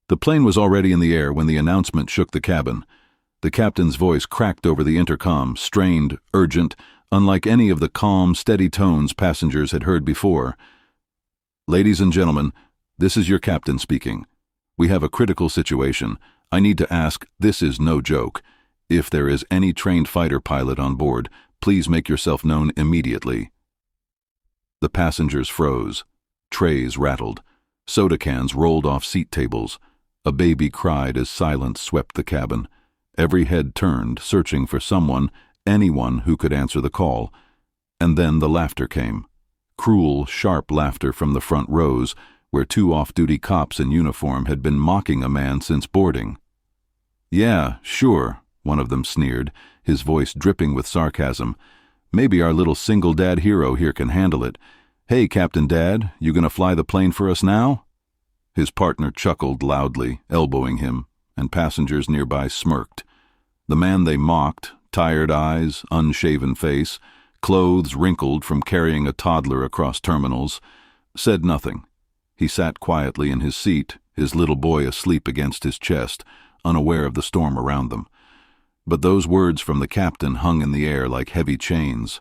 The plane was already in the air when the announcement shook the cabin. The captain's voice cracked over the intercom, strained, urgent, unlike any of the calm, steady tones passengers had heard before. "Ladies and gentlemen, this is your captain speaking. We have a critical situation. I need to ask, this is no joke. If there is any trained fighter pilot on board, please make yourself known immediately." The passengers froze. Trays rattled. Soda cans rolled off seat tables. A baby cried as silence swept the cabin. Every head turned, searching for someone, anyone who could answer the call. And then the laughter came. Cruel, sharp laughter from the front rows, where two off-duty cops in uniform had been mocking a man since boarding. "Yeah, sure," one of them sneered, his voice dripping with sarcasm. "Maybe our little single dad hero here can handle it. Hey, Captain Dad, you gonna fly the plane for us now?" His partner chuckled loudly, elbowing him, and passengers nearby smirked. The man they mocked, tired eyes, unshaven face, clothes wrinkled from carrying a toddler across terminals, said nothing. He sat quietly in his seat, his little boy asleep against his chest, unaware of the storm around them. But those words from the captain hung in the air like heavy chains.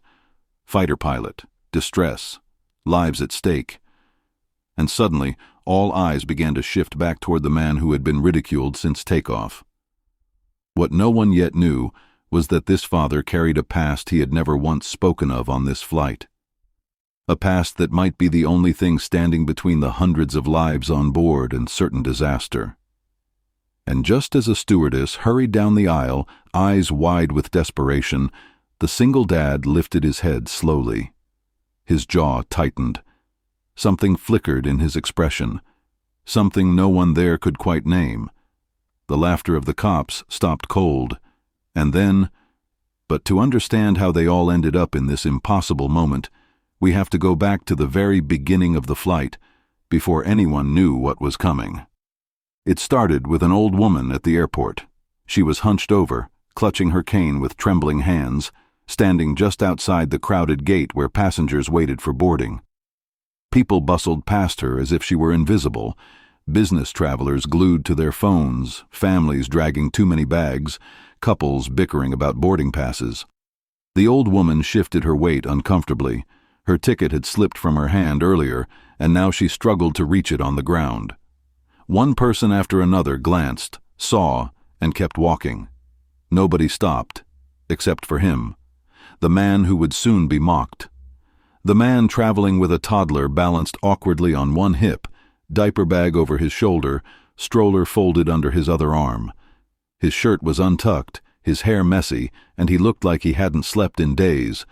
Fighter pilot, distress, lives at stake. And suddenly, all eyes began to shift back toward the man who had been ridiculed since takeoff. What no one yet knew was that this father carried a past he had never once spoken of on this flight. A past that might be the only thing standing between the hundreds of lives on board and certain disaster. And just as a stewardess hurried down the aisle, eyes wide with desperation, the single dad lifted his head slowly. His jaw tightened. Something flickered in his expression, something no one there could quite name. The laughter of the cops stopped cold, and then, but to understand how they all ended up in this impossible moment, we have to go back to the very beginning of the flight, before anyone knew what was coming. It started with an old woman at the airport. She was hunched over, clutching her cane with trembling hands, standing just outside the crowded gate where passengers waited for boarding. People bustled past her as if she were invisible, business travelers glued to their phones, families dragging too many bags, couples bickering about boarding passes. The old woman shifted her weight uncomfortably. Her ticket had slipped from her hand earlier, and now she struggled to reach it on the ground. One person after another glanced, saw, and kept walking. Nobody stopped, except for him, the man who would soon be mocked. The man traveling with a toddler balanced awkwardly on one hip, diaper bag over his shoulder, stroller folded under his other arm. His shirt was untucked, his hair messy, and he looked like he hadn't slept in days.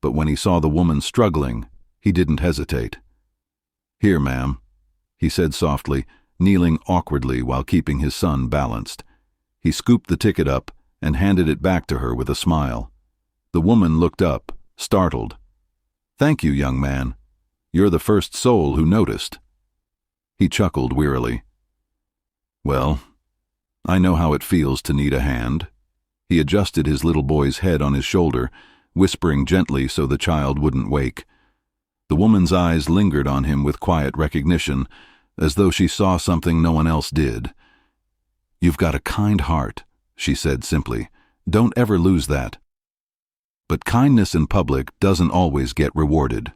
But when he saw the woman struggling, he didn't hesitate. "Here, ma'am," he said softly, kneeling awkwardly while keeping his son balanced. He scooped the ticket up and handed it back to her with a smile. The woman looked up, startled. "Thank you, young man. You're the first soul who noticed." He chuckled wearily. "Well, I know how it feels to need a hand." He adjusted his little boy's head on his shoulder, whispering gently so the child wouldn't wake. The woman's eyes lingered on him with quiet recognition, as though she saw something no one else did. "You've got a kind heart," she said simply. "Don't ever lose that." But kindness in public doesn't always get rewarded.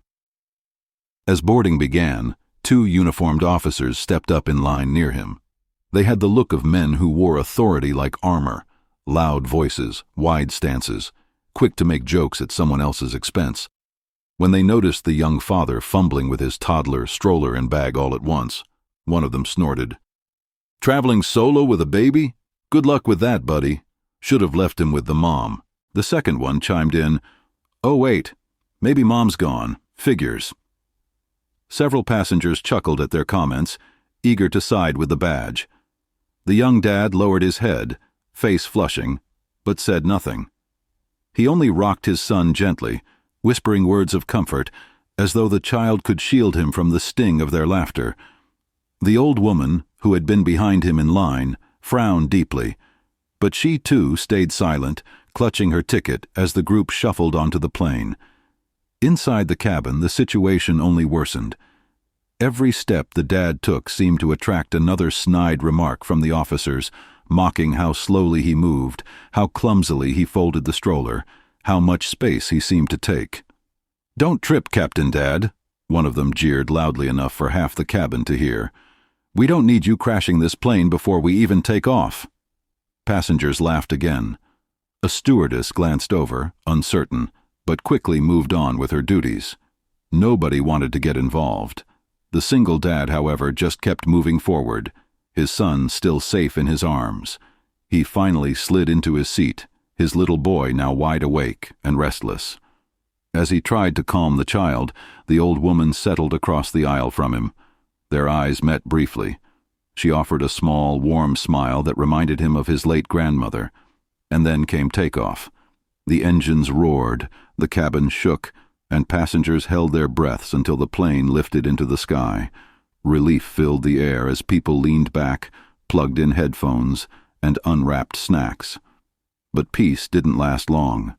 As boarding began, two uniformed officers stepped up in line near him. They had the look of men who wore authority like armor, loud voices, wide stances, quick to make jokes at someone else's expense. When they noticed the young father fumbling with his toddler, stroller, and bag all at once, one of them snorted. "Traveling solo with a baby? Good luck with that, buddy. Should have left him with the mom." The second one chimed in, "Oh wait, maybe mom's gone. Figures." Several passengers chuckled at their comments, eager to side with the badge. The young dad lowered his head, face flushing, but said nothing. He only rocked his son gently, whispering words of comfort, as though the child could shield him from the sting of their laughter. The old woman, who had been behind him in line, frowned deeply, but she too stayed silent, clutching her ticket as the group shuffled onto the plane. Inside the cabin, the situation only worsened. Every step the dad took seemed to attract another snide remark from the officers, mocking how slowly he moved, how clumsily he folded the stroller, how much space he seemed to take. "Don't trip, Captain Dad," one of them jeered loudly enough for half the cabin to hear. "We don't need you crashing this plane before we even take off." Passengers laughed again. A stewardess glanced over, uncertain, but quickly moved on with her duties. Nobody wanted to get involved. The single dad, however, just kept moving forward, his son still safe in his arms. He finally slid into his seat, his little boy now wide awake and restless. As he tried to calm the child, the old woman settled across the aisle from him. Their eyes met briefly. She offered a small, warm smile that reminded him of his late grandmother. And then came takeoff. The engines roared, the cabin shook, and passengers held their breaths until the plane lifted into the sky. Relief filled the air as people leaned back, plugged in headphones, and unwrapped snacks. But peace didn't last long.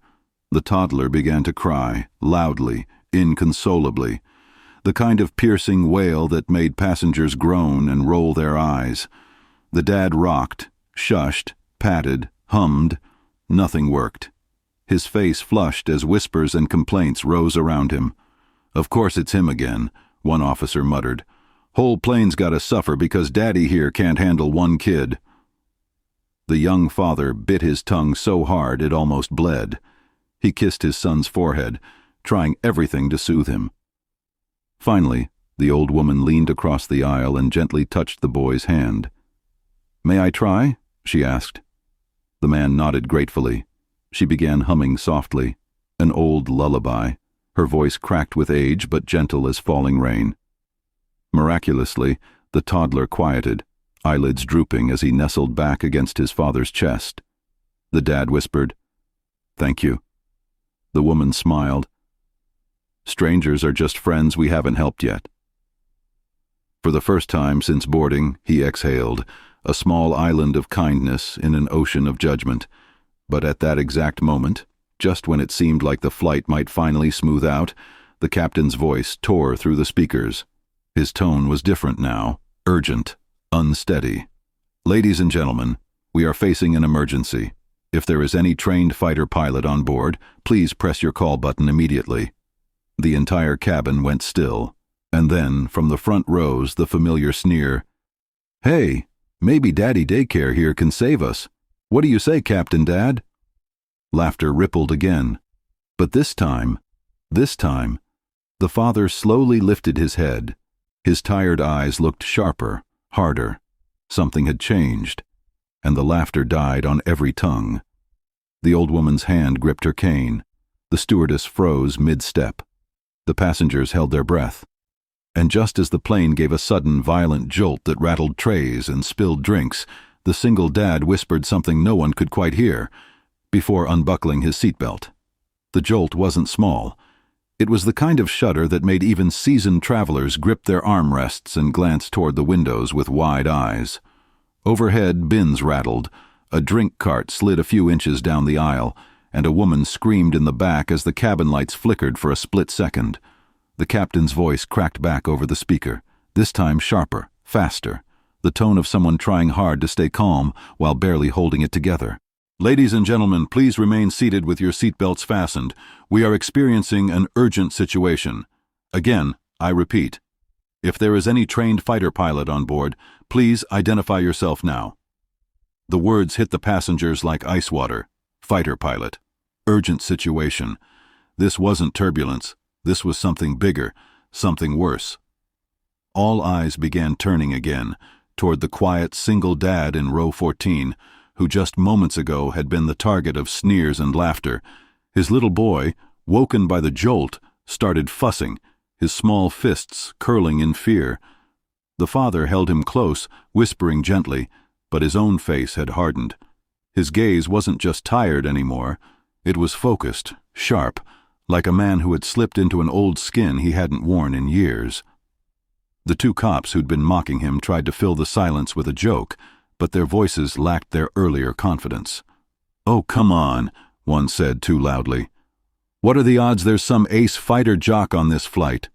The toddler began to cry, loudly, inconsolably, the kind of piercing wail that made passengers groan and roll their eyes. The dad rocked, shushed, patted, hummed. Nothing worked. His face flushed as whispers and complaints rose around him. "Of course it's him again," one officer muttered. "Whole plane's gotta suffer because Daddy here can't handle one kid." The young father bit his tongue so hard it almost bled. He kissed his son's forehead, trying everything to soothe him. Finally, the old woman leaned across the aisle and gently touched the boy's hand. "May I try?" she asked. The man nodded gratefully. She began humming softly, an old lullaby, her voice cracked with age but gentle as falling rain. Miraculously, the toddler quieted, eyelids drooping as he nestled back against his father's chest. The dad whispered, "Thank you." The woman smiled. "Strangers are just friends we haven't helped yet." For the first time since boarding, he exhaled, a small island of kindness in an ocean of judgment. But at that exact moment, just when it seemed like the flight might finally smooth out, the captain's voice tore through the speakers. His tone was different now, urgent, unsteady. "Ladies and gentlemen, we are facing an emergency. If there is any trained fighter pilot on board, please press your call button immediately." The entire cabin went still, and then, from the front rows, the familiar sneer, "Hey, maybe Daddy Daycare here can save us. What do you say, Captain Dad?" Laughter rippled again. But this time, the father slowly lifted his head. His tired eyes looked sharper, harder. Something had changed, and the laughter died on every tongue. The old woman's hand gripped her cane. The stewardess froze mid-step. The passengers held their breath. And just as the plane gave a sudden, violent jolt that rattled trays and spilled drinks, the single dad whispered something no one could quite hear, before unbuckling his seatbelt. The jolt wasn't small. It was the kind of shudder that made even seasoned travelers grip their armrests and glance toward the windows with wide eyes. Overhead, bins rattled, a drink cart slid a few inches down the aisle, and a woman screamed in the back as the cabin lights flickered for a split second. The captain's voice cracked back over the speaker, this time sharper, faster, the tone of someone trying hard to stay calm while barely holding it together. "Ladies and gentlemen, please remain seated with your seatbelts fastened. We are experiencing an urgent situation. Again, I repeat, if there is any trained fighter pilot on board, please identify yourself now." The words hit the passengers like ice water. Fighter pilot. Urgent situation. This wasn't turbulence. This was something bigger, something worse. All eyes began turning again, toward the quiet single dad in row 14, who just moments ago had been the target of sneers and laughter. His little boy, woken by the jolt, started fussing, his small fists curling in fear. The father held him close, whispering gently, but his own face had hardened. His gaze wasn't just tired anymore. It was focused, sharp, like a man who had slipped into an old skin he hadn't worn in years. The two cops who'd been mocking him tried to fill the silence with a joke, but their voices lacked their earlier confidence. "Oh, come on," one said too loudly. "What are the odds there's some ace fighter jock on this flight?"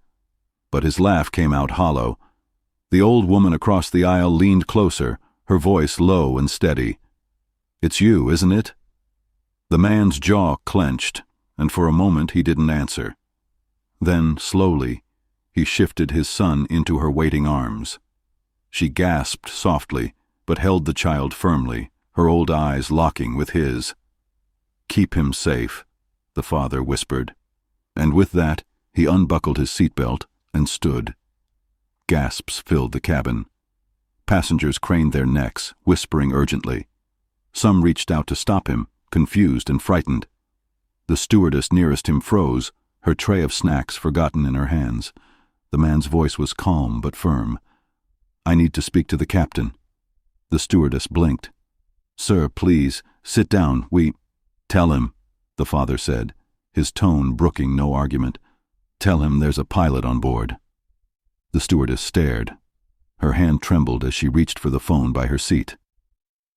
but his laugh came out hollow. The old woman across the aisle leaned closer, her voice low and steady. "It's you, isn't it?" The man's jaw clenched, and for a moment he didn't answer. Then, slowly, he shifted his son into her waiting arms. She gasped softly, but held the child firmly, her old eyes locking with his. "Keep him safe," the father whispered. And with that, he unbuckled his seatbelt and stood. Gasps filled the cabin. Passengers craned their necks, whispering urgently. Some reached out to stop him, confused and frightened. The stewardess nearest him froze, her tray of snacks forgotten in her hands. The man's voice was calm but firm. "I need to speak to the captain." The stewardess blinked. "Sir, please, sit down, "Tell him," the father said, his tone brooking no argument. "Tell him there's a pilot on board." The stewardess stared. Her hand trembled as she reached for the phone by her seat.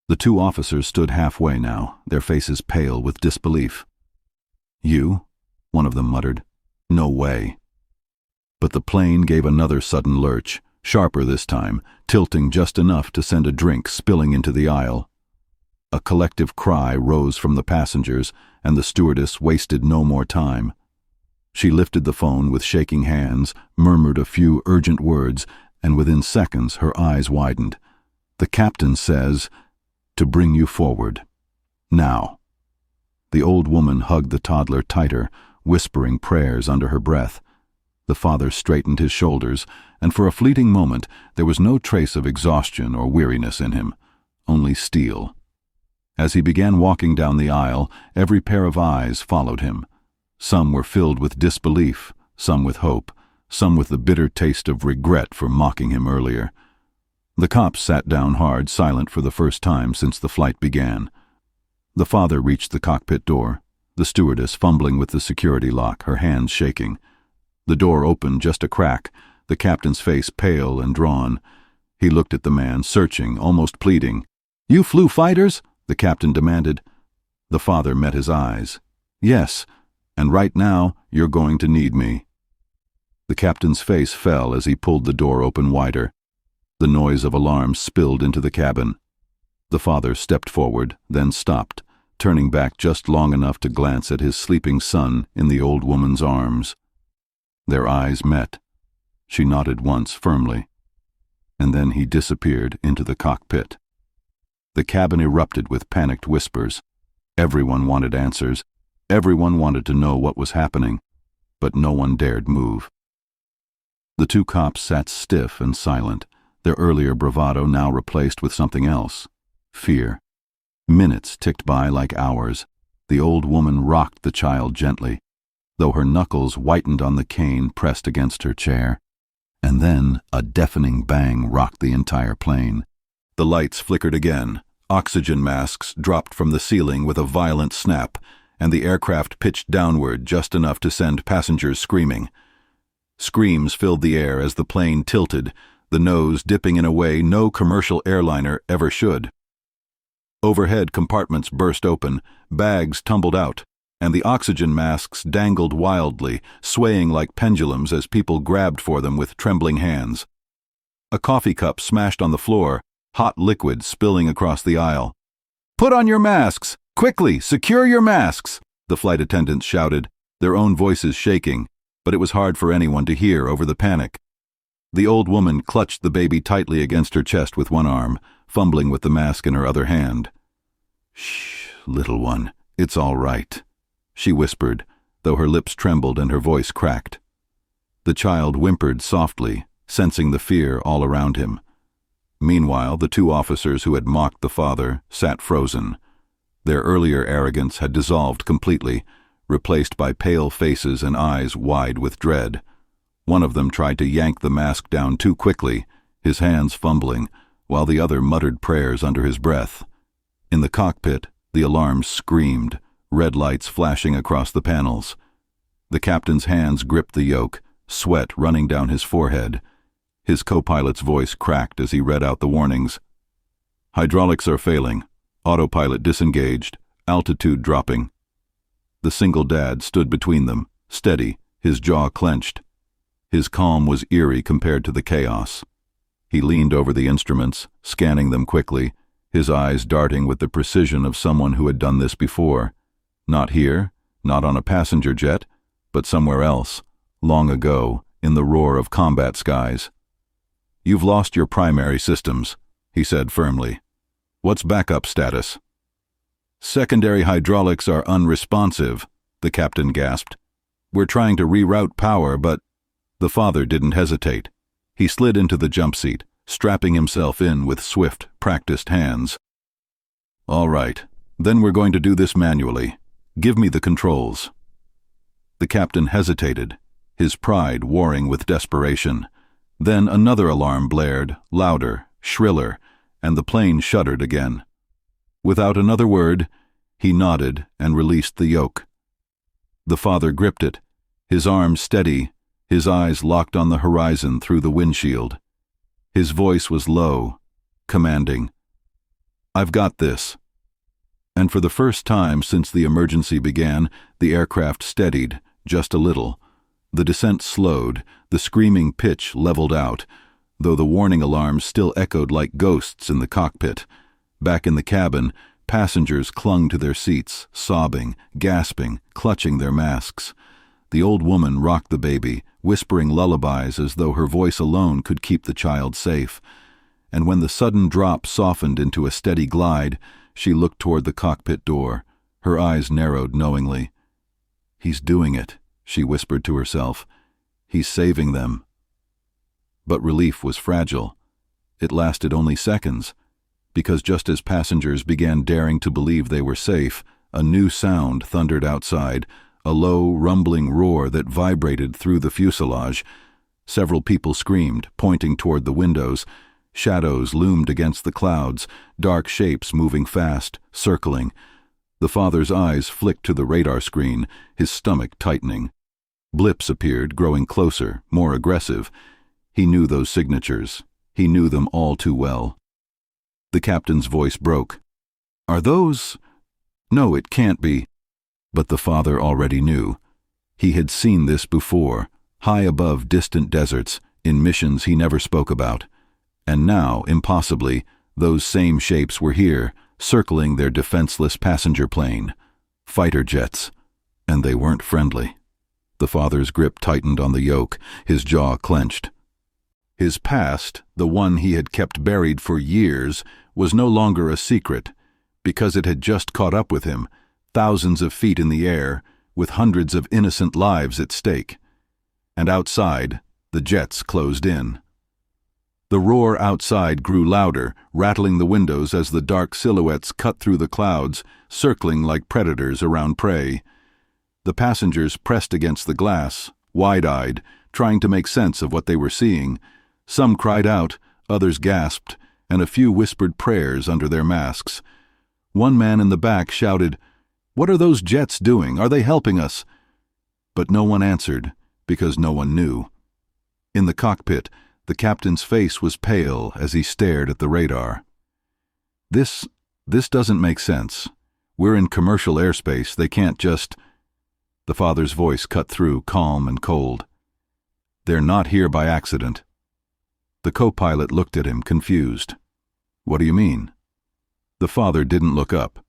The two officers stood halfway now, their faces pale with disbelief. "You?" one of them muttered. "No way." But the plane gave another sudden lurch, sharper this time, tilting just enough to send a drink spilling into the aisle. A collective cry rose from the passengers, and the stewardess wasted no more time. She lifted the phone with shaking hands, murmured a few urgent words, and within seconds her eyes widened. "The captain says to bring you forward. Now." The old woman hugged the toddler tighter, whispering prayers under her breath. The father straightened his shoulders, and for a fleeting moment there was no trace of exhaustion or weariness in him, only steel. As he began walking down the aisle, every pair of eyes followed him. Some were filled with disbelief, some with hope, some with the bitter taste of regret for mocking him earlier. The cops sat down hard, silent for the first time since the flight began. The father reached the cockpit door, the stewardess fumbling with the security lock, her hands shaking. The door opened just a crack, the captain's face pale and drawn. He looked at the man, searching, almost pleading. "You flew fighters?" the captain demanded. The father met his eyes. "Yes, and right now you're going to need me." The captain's face fell as he pulled the door open wider. The noise of alarms spilled into the cabin. The father stepped forward, then stopped, turning back just long enough to glance at his sleeping son in the old woman's arms. Their eyes met. She nodded once firmly, and then he disappeared into the cockpit. The cabin erupted with panicked whispers. Everyone wanted answers. Everyone wanted to know what was happening, but no one dared move. The two cops sat stiff and silent, their earlier bravado now replaced with something else: fear. Minutes ticked by like hours. The old woman rocked the child gently, though her knuckles whitened on the cane pressed against her chair. And then a deafening bang rocked the entire plane. The lights flickered again. Oxygen masks dropped from the ceiling with a violent snap, and the aircraft pitched downward just enough to send passengers screaming. Screams filled the air as the plane tilted, the nose dipping in a way no commercial airliner ever should. Overhead compartments burst open, bags tumbled out, and the oxygen masks dangled wildly, swaying like pendulums as people grabbed for them with trembling hands. A coffee cup smashed on the floor, hot liquid spilling across the aisle. "Put on your masks! Quickly, secure your masks!" the flight attendants shouted, their own voices shaking, but it was hard for anyone to hear over the panic. The old woman clutched the baby tightly against her chest with one arm, fumbling with the mask in her other hand. "Shh, little one, it's all right," she whispered, though her lips trembled and her voice cracked. The child whimpered softly, sensing the fear all around him. Meanwhile, the two officers who had mocked the father sat frozen. Their earlier arrogance had dissolved completely, replaced by pale faces and eyes wide with dread. One of them tried to yank the mask down too quickly, his hands fumbling, while the other muttered prayers under his breath. In the cockpit, the alarms screamed, red lights flashing across the panels. The captain's hands gripped the yoke, sweat running down his forehead. His co-pilot's voice cracked as he read out the warnings. "Hydraulics are failing. Autopilot disengaged. Altitude dropping." The single dad stood between them, steady, his jaw clenched. His calm was eerie compared to the chaos. He leaned over the instruments, scanning them quickly, his eyes darting with the precision of someone who had done this before. Not here, not on a passenger jet, but somewhere else, long ago, in the roar of combat skies. "You've lost your primary systems," he said firmly. "What's backup status?" "Secondary hydraulics are unresponsive," the captain gasped. "We're trying to reroute power, but—" The father didn't hesitate. He slid into the jump seat, strapping himself in with swift, practiced hands. "All right, then we're going to do this manually. Give me the controls." The captain hesitated, his pride warring with desperation. Then another alarm blared, louder, shriller, and the plane shuddered again. Without another word, he nodded and released the yoke. The father gripped it, his arms steady, his eyes locked on the horizon through the windshield. His voice was low, commanding. "I've got this." And for the first time since the emergency began, the aircraft steadied, just a little. The descent slowed, the screaming pitch leveled out, though the warning alarms still echoed like ghosts in the cockpit. Back in the cabin, passengers clung to their seats, sobbing, gasping, clutching their masks. The old woman rocked the baby, whispering lullabies as though her voice alone could keep the child safe. And when the sudden drop softened into a steady glide, she looked toward the cockpit door, her eyes narrowed knowingly. "He's doing it," she whispered to herself. "He's saving them." But relief was fragile. It lasted only seconds, because just as passengers began daring to believe they were safe, a new sound thundered outside, a low, rumbling roar that vibrated through the fuselage. Several people screamed, pointing toward the windows. Shadows loomed against the clouds, dark shapes moving fast, circling. The father's eyes flicked to the radar screen, his stomach tightening. Blips appeared, growing closer, more aggressive. He knew those signatures. He knew them all too well. The captain's voice broke. "Are those—" "No, it can't be." But the father already knew. He had seen this before, high above distant deserts, in missions he never spoke about. And now, impossibly, those same shapes were here, circling their defenseless passenger plane. Fighter jets. And they weren't friendly. The father's grip tightened on the yoke, his jaw clenched. His past, the one he had kept buried for years, was no longer a secret, because it had just caught up with him, thousands of feet in the air, with hundreds of innocent lives at stake. And outside, the jets closed in. The roar outside grew louder, rattling the windows as the dark silhouettes cut through the clouds, circling like predators around prey. The passengers pressed against the glass, wide-eyed, trying to make sense of what they were seeing. Some cried out, others gasped, and a few whispered prayers under their masks. One man in the back shouted, "What are those jets doing? Are they helping us?" But no one answered, because no one knew. In the cockpit, the captain's face was pale as he stared at the radar. This doesn't make sense. We're in commercial airspace. They can't just—" The father's voice cut through, calm and cold. "They're not here by accident." The co-pilot looked at him, confused. "What do you mean?" The father didn't look up.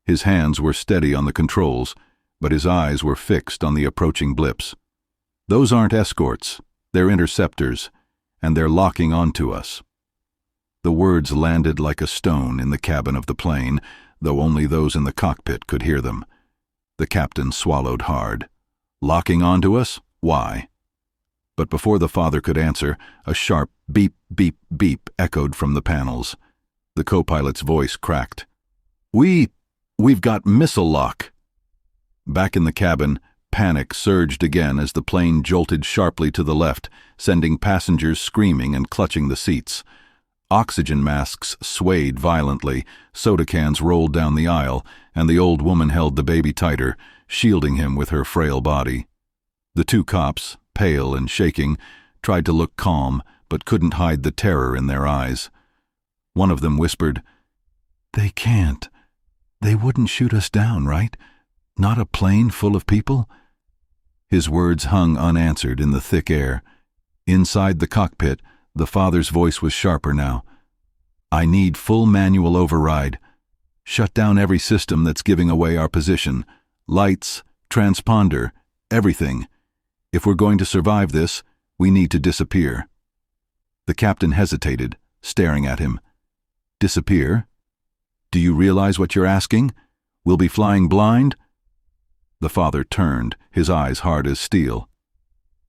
His hands were steady on the controls, but his eyes were fixed on the approaching blips. "Those aren't escorts. They're interceptors, and they're locking onto us." The words landed like a stone in the cabin of the plane, though only those in the cockpit could hear them. The captain swallowed hard. "Locking onto us? Why?" But before the father could answer, a sharp beep, beep, beep echoed from the panels. The co-pilot's voice cracked. We've got missile lock." Back in the cabin, panic surged again as the plane jolted sharply to the left, sending passengers screaming and clutching the seats. Oxygen masks swayed violently, soda cans rolled down the aisle, and the old woman held the baby tighter, shielding him with her frail body. The two cops, pale and shaking, tried to look calm, but couldn't hide the terror in their eyes. One of them whispered, "They can't. They wouldn't shoot us down, right? Not a plane full of people?" His words hung unanswered in the thick air, Inside the cockpit, the father's voice was sharper now. I need full manual override. Shut down every system that's giving away our position. Lights, transponder, everything. If we're going to survive this, we need to disappear. The captain hesitated, staring at him. Disappear? Do you realize what you're asking? We'll be flying blind? The father turned, his eyes hard as steel.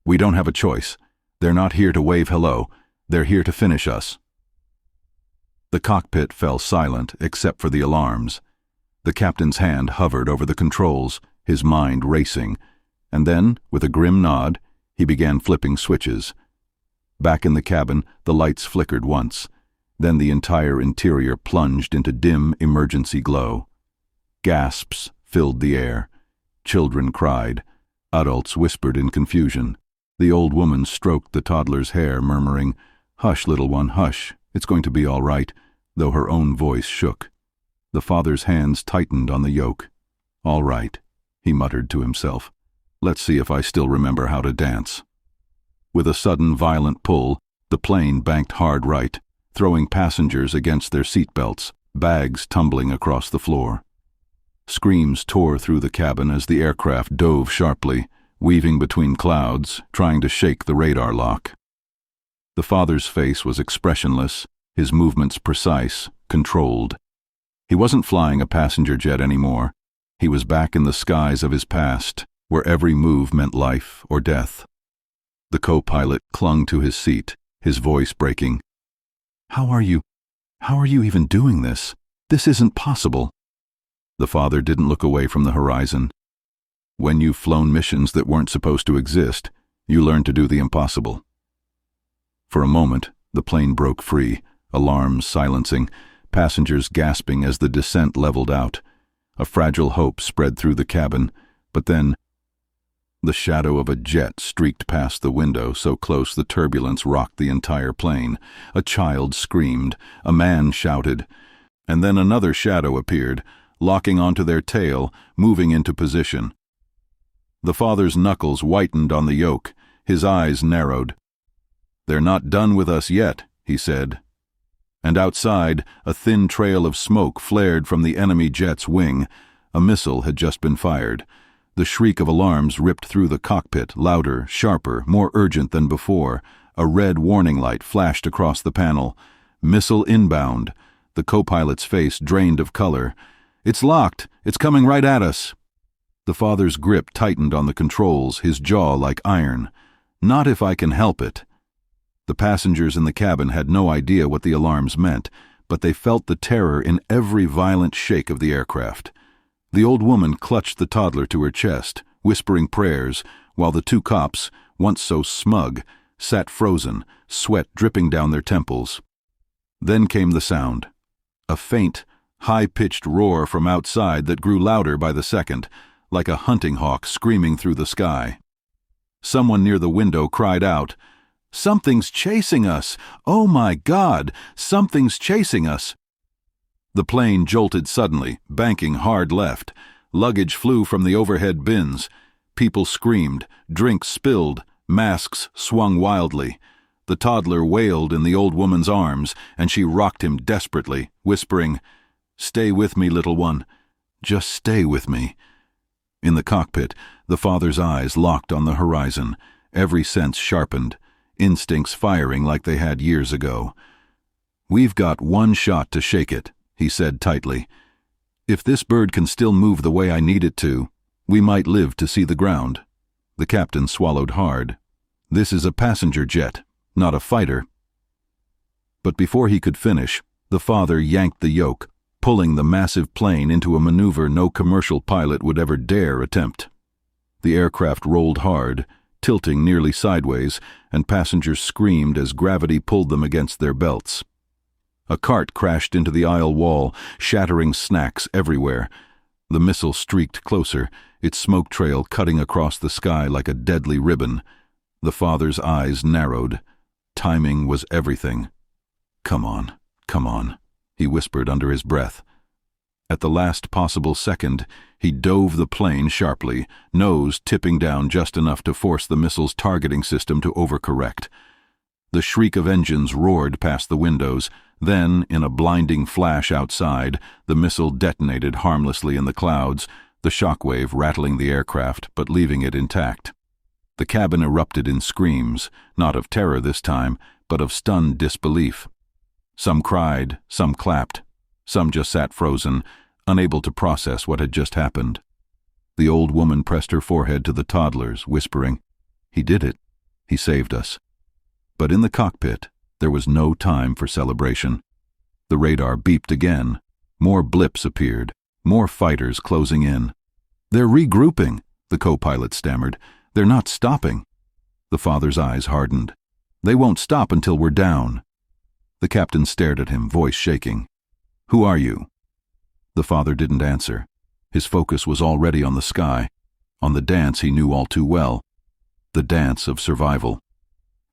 We don't have a choice. They're not here to wave hello. They're here to finish us. The cockpit fell silent except for the alarms. The captain's hand hovered over the controls, his mind racing, and then, with a grim nod, he began flipping switches. Back in the cabin, the lights flickered once. Then the entire interior plunged into dim emergency glow. Gasps filled the air. Children cried. Adults whispered in confusion. The old woman stroked the toddler's hair, murmuring, "Hush, little one, hush. It's going to be all right," though her own voice shook. The father's hands tightened on the yoke. "All right," he muttered to himself. "Let's see if I still remember how to dance." With a sudden violent pull, the plane banked hard right, throwing passengers against their seatbelts, bags tumbling across the floor. Screams tore through the cabin as the aircraft dove sharply, weaving between clouds, trying to shake the radar lock. The father's face was expressionless, his movements precise, controlled. He wasn't flying a passenger jet anymore. He was back in the skies of his past, where every move meant life or death. The co-pilot clung to his seat, his voice breaking. How are you even doing this? This isn't possible." The father didn't look away from the horizon. When you've flown missions that weren't supposed to exist, you learn to do the impossible. For a moment, the plane broke free, alarms silencing, passengers gasping as the descent leveled out. A fragile hope spread through the cabin, but then the shadow of a jet streaked past the window so close the turbulence rocked the entire plane. A child screamed, a man shouted, and then another shadow appeared, locking onto their tail, moving into position. The father's knuckles whitened on the yoke, his eyes narrowed. "They're not done with us yet," he said. And outside, a thin trail of smoke flared from the enemy jet's wing. A missile had just been fired. The shriek of alarms ripped through the cockpit, louder, sharper, more urgent than before. A red warning light flashed across the panel. Missile inbound. The co-pilot's face drained of color. "It's locked. It's coming right at us." The father's grip tightened on the controls, his jaw like iron. "Not if I can help it." The passengers in the cabin had no idea what the alarms meant, but they felt the terror in every violent shake of the aircraft. The old woman clutched the toddler to her chest, whispering prayers, while the two cops, once so smug, sat frozen, sweat dripping down their temples. Then came the sound. A faint, high-pitched roar from outside that grew louder by the second, like a hunting hawk screaming through the sky. Someone near the window cried out, "Something's chasing us! Oh my God! Something's chasing us!" The plane jolted suddenly, banking hard left. Luggage flew from the overhead bins. People screamed, drinks spilled, masks swung wildly. The toddler wailed in the old woman's arms, and she rocked him desperately, whispering, "Stay with me, little one. Just stay with me." In the cockpit, the father's eyes locked on the horizon, every sense sharpened, instincts firing like they had years ago. "We've got one shot to shake it," he said tightly. "If this bird can still move the way I need it to, we might live to see the ground." The captain swallowed hard. "This is a passenger jet, not a fighter." But before he could finish, the father yanked the yoke, pulling the massive plane into a maneuver no commercial pilot would ever dare attempt. The aircraft rolled hard, tilting nearly sideways, and passengers screamed as gravity pulled them against their belts. A cart crashed into the aisle wall, shattering snacks everywhere. The missile streaked closer, its smoke trail cutting across the sky like a deadly ribbon. The father's eyes narrowed. Timing was everything. Come on," he whispered under his breath. At the last possible second, he dove the plane sharply, nose tipping down just enough to force the missile's targeting system to overcorrect. The shriek of engines roared past the windows. Then, in a blinding flash outside, the missile detonated harmlessly in the clouds, the shockwave rattling the aircraft but leaving it intact. The cabin erupted in screams, not of terror this time, but of stunned disbelief. Some cried, some clapped, some just sat frozen, unable to process what had just happened. The old woman pressed her forehead to the toddlers, whispering, "He did it. He saved us." But in the cockpit, there was no time for celebration. The radar beeped again. More blips appeared, more fighters closing in. "They're regrouping," the co-pilot stammered. "They're not stopping." The father's eyes hardened. "They won't stop until we're down." The captain stared at him, voice shaking. "Who are you?" The father didn't answer. His focus was already on the sky, on the dance he knew all too well, the dance of survival.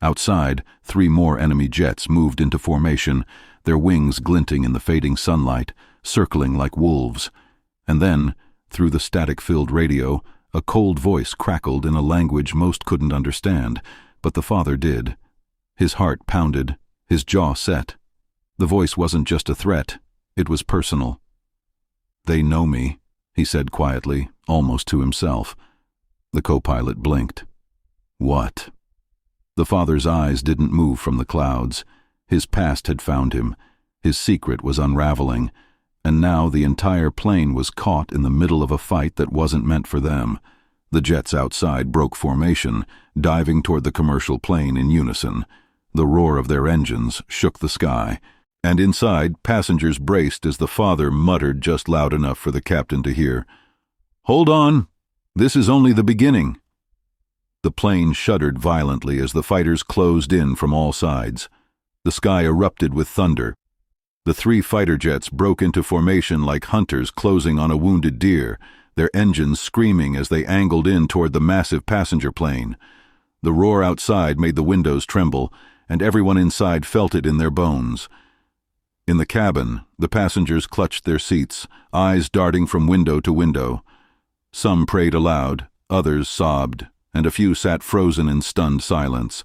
Outside, 3 more enemy jets moved into formation, their wings glinting in the fading sunlight, circling like wolves. And then, through the static-filled radio, a cold voice crackled in a language most couldn't understand, but the father did. His heart pounded, his jaw set. The voice wasn't just a threat, it was personal. "They know me," he said quietly, almost to himself. The co-pilot blinked. "What?" The father's eyes didn't move from the clouds. His past had found him. His secret was unraveling. And now the entire plane was caught in the middle of a fight that wasn't meant for them. The jets outside broke formation, diving toward the commercial plane in unison. The roar of their engines shook the sky. And inside, passengers braced as the father muttered just loud enough for the captain to hear, "Hold on! This is only the beginning." The plane shuddered violently as the fighters closed in from all sides. The sky erupted with thunder. The 3 fighter jets broke into formation like hunters closing on a wounded deer, their engines screaming as they angled in toward the massive passenger plane. The roar outside made the windows tremble, and everyone inside felt it in their bones. In the cabin, the passengers clutched their seats, eyes darting from window to window. Some prayed aloud, others sobbed, and a few sat frozen in stunned silence.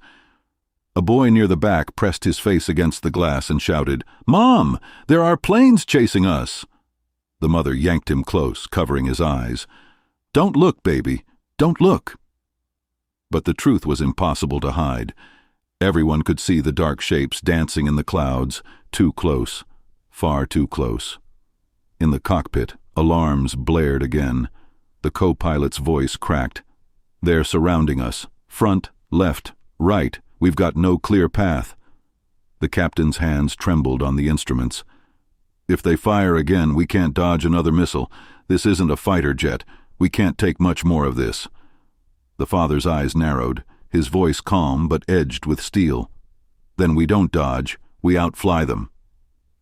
A boy near the back pressed his face against the glass and shouted, "Mom, there are planes chasing us!" The mother yanked him close, covering his eyes. "Don't look, baby, don't look." But the truth was impossible to hide. Everyone could see the dark shapes dancing in the clouds, too close, far too close. In the cockpit, alarms blared again. The co-pilot's voice cracked. "They're surrounding us. Front, left, right. We've got no clear path." The captain's hands trembled on the instruments. "If they fire again, we can't dodge another missile. This isn't a fighter jet. We can't take much more of this." The father's eyes narrowed, his voice calm but edged with steel. "Then we don't dodge. We outfly them."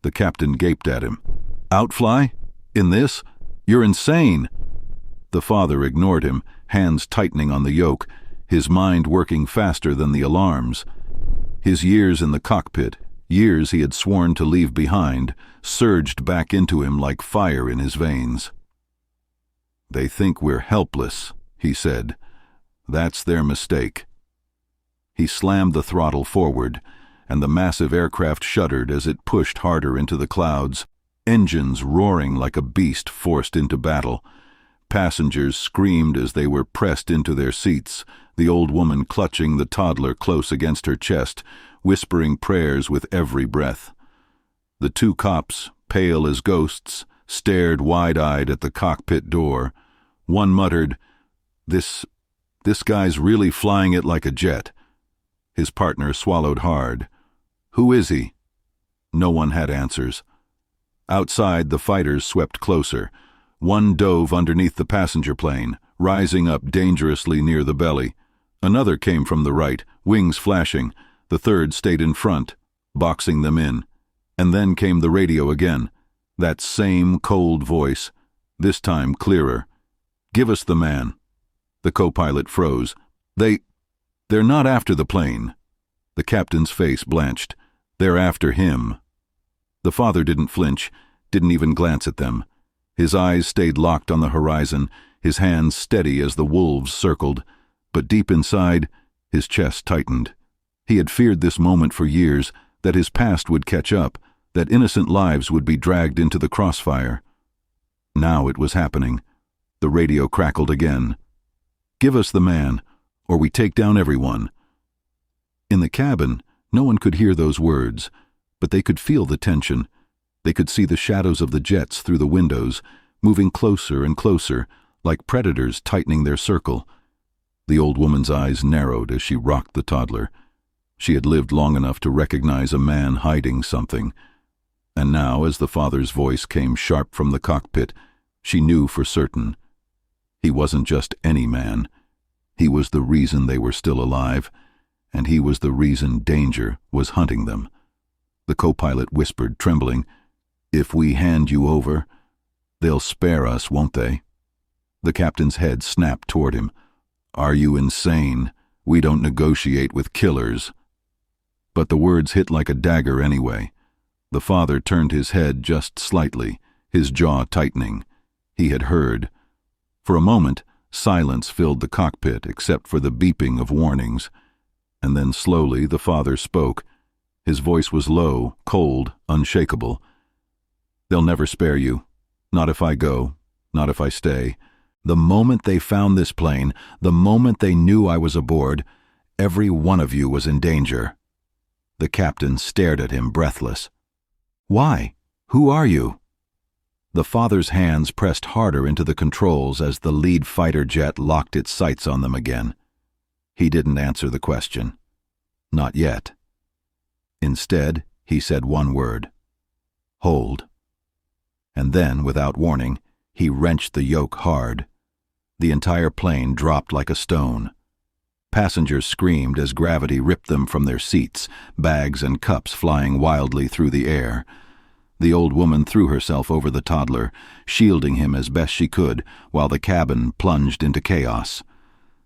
The captain gaped at him. "Outfly? In this? You're insane." The father ignored him, hands tightening on the yoke, his mind working faster than the alarms. His years in the cockpit, years he had sworn to leave behind, surged back into him like fire in his veins. "They think we're helpless," he said. "That's their mistake." He slammed the throttle forward, and the massive aircraft shuddered as it pushed harder into the clouds, engines roaring like a beast forced into battle. Passengers screamed as they were pressed into their seats, the old woman clutching the toddler close against her chest, whispering prayers with every breath. The 2 cops, pale as ghosts, stared wide-eyed at the cockpit door. One muttered, This guy's really flying it like a jet." His partner swallowed hard. "Who is he?" No one had answers. Outside, the fighters swept closer. One dove underneath the passenger plane, rising up dangerously near the belly. Another came from the right, wings flashing. The third stayed in front, boxing them in. And then came the radio again. That same cold voice, this time clearer. "Give us the man." The co-pilot froze. They're not after the plane." The captain's face blanched. "They're after him." The father didn't flinch, didn't even glance at them. His eyes stayed locked on the horizon, his hands steady as the wolves circled, but deep inside, his chest tightened. He had feared this moment for years, that his past would catch up, that innocent lives would be dragged into the crossfire. Now it was happening. The radio crackled again. "Give us the man, or we take down everyone." In the cabin, no one could hear those words, but they could feel the tension. They could see the shadows of the jets through the windows, moving closer and closer, like predators tightening their circle. The old woman's eyes narrowed as she rocked the toddler. She had lived long enough to recognize a man hiding something. And now, as the father's voice came sharp from the cockpit, she knew for certain. He wasn't just any man. He was the reason they were still alive, and he was the reason danger was hunting them. The co-pilot whispered, trembling, "If we hand you over, they'll spare us, won't they?" The captain's head snapped toward him. "Are you insane? We don't negotiate with killers." But the words hit like a dagger anyway. The father turned his head just slightly, his jaw tightening. He had heard. For a moment, silence filled the cockpit except for the beeping of warnings. And then slowly the father spoke. His voice was low, cold, unshakable. "They'll never spare you. Not if I go. Not if I stay. The moment they found this plane, the moment they knew I was aboard, every one of you was in danger." The captain stared at him, breathless. "Why? Who are you?" The father's hands pressed harder into the controls as the lead fighter jet locked its sights on them again. He didn't answer the question. Not yet. Instead, he said one word. "Hold." And then, without warning, he wrenched the yoke hard. The entire plane dropped like a stone. Passengers screamed as gravity ripped them from their seats, bags and cups flying wildly through the air. The old woman threw herself over the toddler, shielding him as best she could, while the cabin plunged into chaos.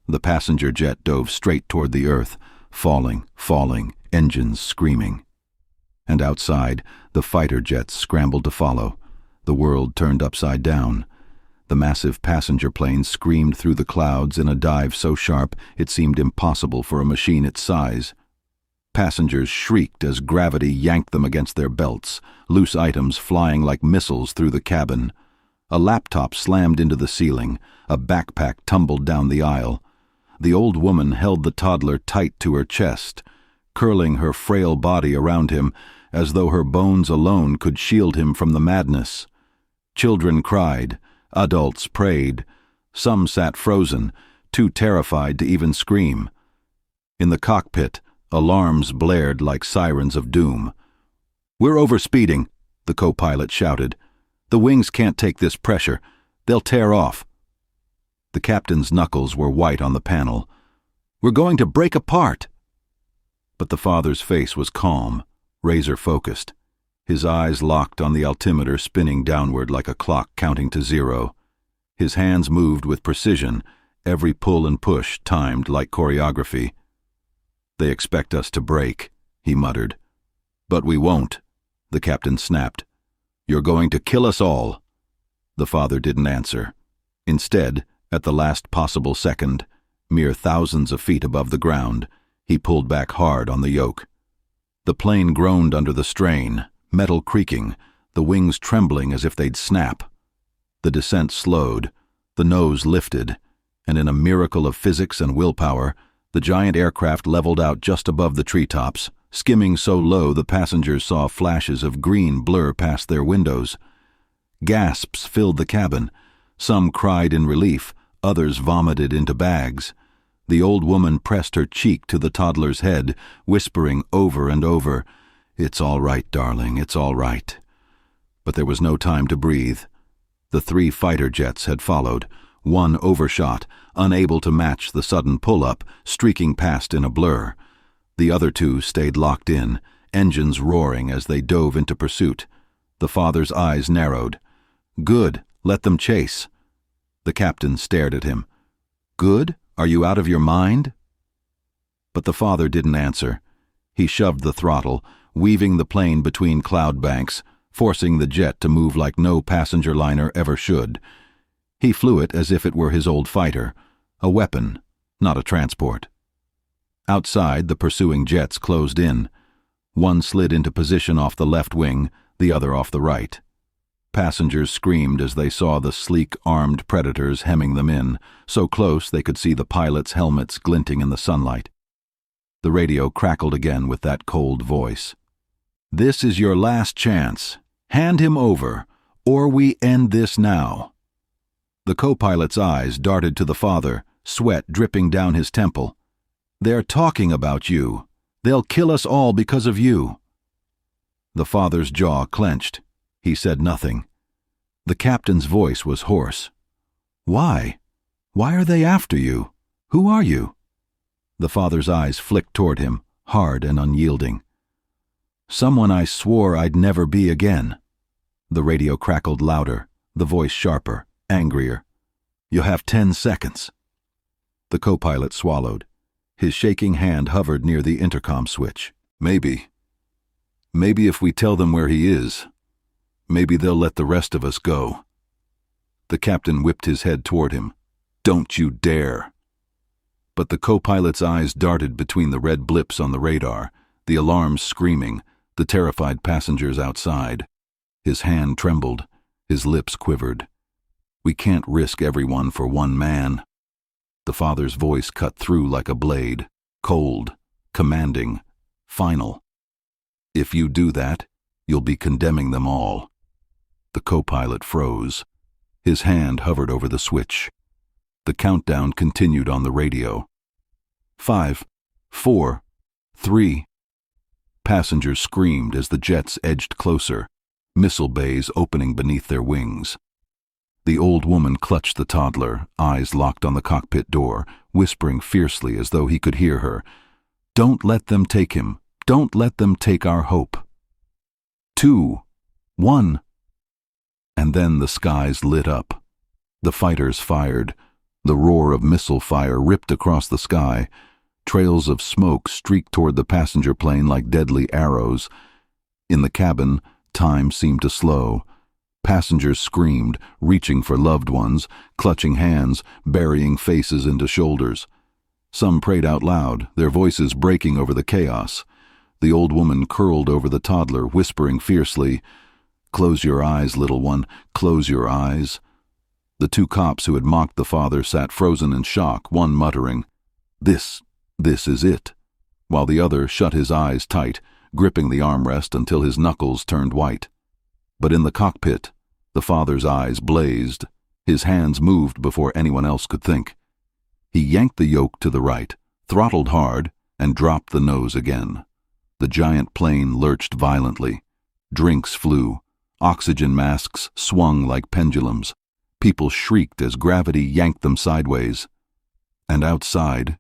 The passenger jet dove straight toward the earth, falling, engines screaming. And outside, the fighter jets scrambled to follow. The world turned upside down. The massive passenger plane screamed through the clouds in a dive so sharp it seemed impossible for a machine its size. Passengers shrieked as gravity yanked them against their belts, loose items flying like missiles through the cabin. A laptop slammed into the ceiling, a backpack tumbled down the aisle. The old woman held the toddler tight to her chest, curling her frail body around him as though her bones alone could shield him from the madness. Children cried. Adults prayed. Some sat frozen, too terrified to even scream. In the cockpit, alarms blared like sirens of doom. "We're overspeeding," the co-pilot shouted. "The wings can't take this pressure. They'll tear off." The captain's knuckles were white on the panel. "We're going to break apart." But the father's face was calm, razor-focused. His eyes locked on the altimeter spinning downward like a clock counting to 0. His hands moved with precision, every pull and push timed like choreography. "They expect us to break," he muttered. "But we won't," the captain snapped. "You're going to kill us all." The father didn't answer. Instead, at the last possible second, mere thousands of feet above the ground, he pulled back hard on the yoke. The plane groaned under the strain, metal creaking, the wings trembling as if they'd snap. The descent slowed, the nose lifted, and in a miracle of physics and willpower, the giant aircraft leveled out just above the treetops, skimming so low the passengers saw flashes of green blur past their windows. Gasps filled the cabin. Some cried in relief, others vomited into bags. The old woman pressed her cheek to the toddler's head, whispering over and over, "It's all right, darling, it's all right." But there was no time to breathe. The 3 fighter jets had followed, one overshot, unable to match the sudden pull-up, streaking past in a blur. The other 2 stayed locked in, engines roaring as they dove into pursuit. The father's eyes narrowed. "Good, let them chase." The captain stared at him. "Good? Are you out of your mind?" But the father didn't answer. He shoved the throttle, weaving the plane between cloud banks, forcing the jet to move like no passenger liner ever should. He flew it as if it were his old fighter, a weapon, not a transport. Outside, the pursuing jets closed in. One slid into position off the left wing, the other off the right. Passengers screamed as they saw the sleek, armed predators hemming them in, so close they could see the pilots' helmets glinting in the sunlight. The radio crackled again with that cold voice. "This is your last chance. Hand him over, or we end this now." The co-pilot's eyes darted to the father, sweat dripping down his temple. "They're talking about you. They'll kill us all because of you." The father's jaw clenched. He said nothing. The captain's voice was hoarse. "Why? Why are they after you? Who are you?" The father's eyes flicked toward him, hard and unyielding. "Someone I swore I'd never be again." The radio crackled louder, the voice sharper, angrier. "You have 10 seconds." The co-pilot swallowed. His shaking hand hovered near the intercom switch. Maybe if we tell them where he is, maybe they'll let the rest of us go." The captain whipped his head toward him. "Don't you dare." But the co-pilot's eyes darted between the red blips on the radar, the alarms screaming, the terrified passengers outside. His hand trembled, his lips quivered. "We can't risk everyone for one man." The father's voice cut through like a blade, cold, commanding, final. "If you do that, you'll be condemning them all." The co-pilot froze. His hand hovered over the switch. The countdown continued on the radio. 5, 4, 3. Passengers screamed as the jets edged closer, missile bays opening beneath their wings. The old woman clutched the toddler, eyes locked on the cockpit door, whispering fiercely as though he could hear her. "Don't let them take him. Don't let them take our hope." 2, 1. And then the skies lit up. The fighters fired. The roar of missile fire ripped across the sky. Trails of smoke streaked toward the passenger plane like deadly arrows. In the cabin, time seemed to slow. Passengers screamed, reaching for loved ones, clutching hands, burying faces into shoulders. Some prayed out loud, their voices breaking over the chaos. The old woman curled over the toddler, whispering fiercely, "Close your eyes, little one, close your eyes." The 2 cops who had mocked the father sat frozen in shock, one muttering, This is it," while the other shut his eyes tight, gripping the armrest until his knuckles turned white. But in the cockpit, the father's eyes blazed. His hands moved before anyone else could think. He yanked the yoke to the right, throttled hard, and dropped the nose again. The giant plane lurched violently. Drinks flew. Oxygen masks swung like pendulums. People shrieked as gravity yanked them sideways. And outside,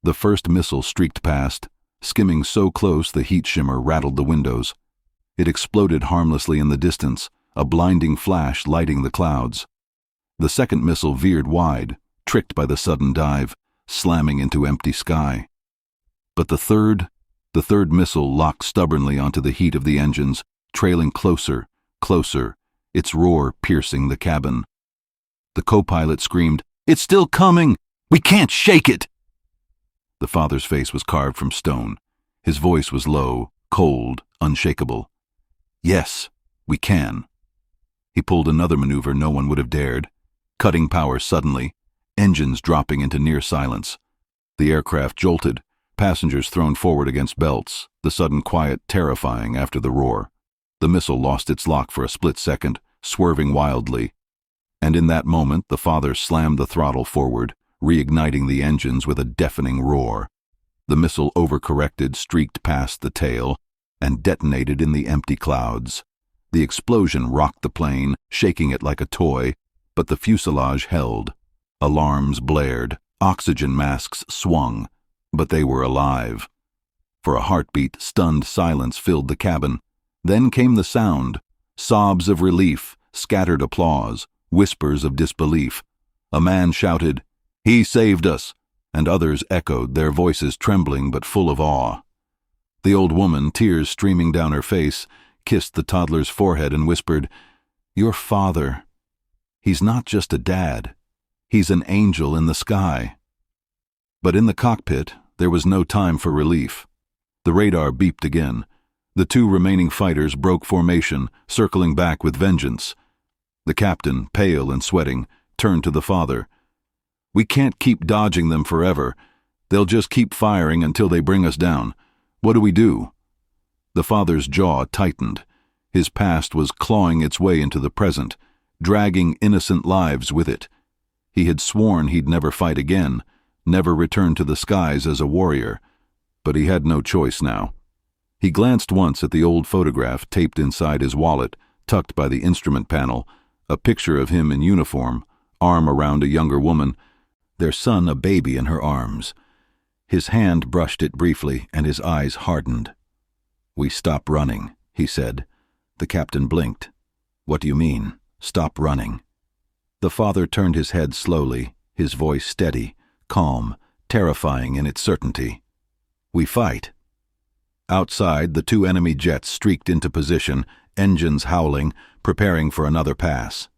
the first missile streaked past, skimming so close the heat shimmer rattled the windows. It exploded harmlessly in the distance, a blinding flash lighting the clouds. The second missile veered wide, tricked by the sudden dive, slamming into empty sky. But the third missile locked stubbornly onto the heat of the engines, trailing closer, closer, its roar piercing the cabin. The co-pilot screamed, "It's still coming! We can't shake it!" The father's face was carved from stone. His voice was low, cold, unshakable. "Yes, we can." He pulled another maneuver no one would have dared, cutting power suddenly, engines dropping into near silence. The aircraft jolted, passengers thrown forward against belts, the sudden quiet terrifying after the roar. The missile lost its lock for a split second, swerving wildly. And in that moment, the father slammed the throttle forward, reigniting the engines with a deafening roar. The missile overcorrected, streaked past the tail, and detonated in the empty clouds. The explosion rocked the plane, shaking it like a toy, but the fuselage held. Alarms blared, oxygen masks swung, but they were alive. For a heartbeat, stunned silence filled the cabin. Then came the sound, sobs of relief, scattered applause, whispers of disbelief. A man shouted, "He saved us," and others echoed, their voices trembling but full of awe. The old woman, tears streaming down her face, kissed the toddler's forehead and whispered, "Your father, he's not just a dad, he's an angel in the sky." But in the cockpit, There was no time for relief. The radar beeped again. The 2 remaining fighters broke formation, circling back with vengeance. The captain, pale and sweating, turned to the father. "We can't keep dodging them forever. They'll just keep firing until they bring us down. What do we do?" The father's jaw tightened. His past was clawing its way into the present, dragging innocent lives with it. He had sworn he'd never fight again, never return to the skies as a warrior, but he had no choice now. He glanced once at the old photograph taped inside his wallet, tucked by the instrument panel, a picture of him in uniform, arm around a younger woman, their son a baby in her arms. His hand brushed it briefly, and his eyes hardened. "We stop running," he said. The captain blinked. "What do you mean, stop running?" The father turned his head slowly, his voice steady, calm, terrifying in its certainty. "We fight." Outside, the 2 enemy jets streaked into position, engines howling, preparing for another pass.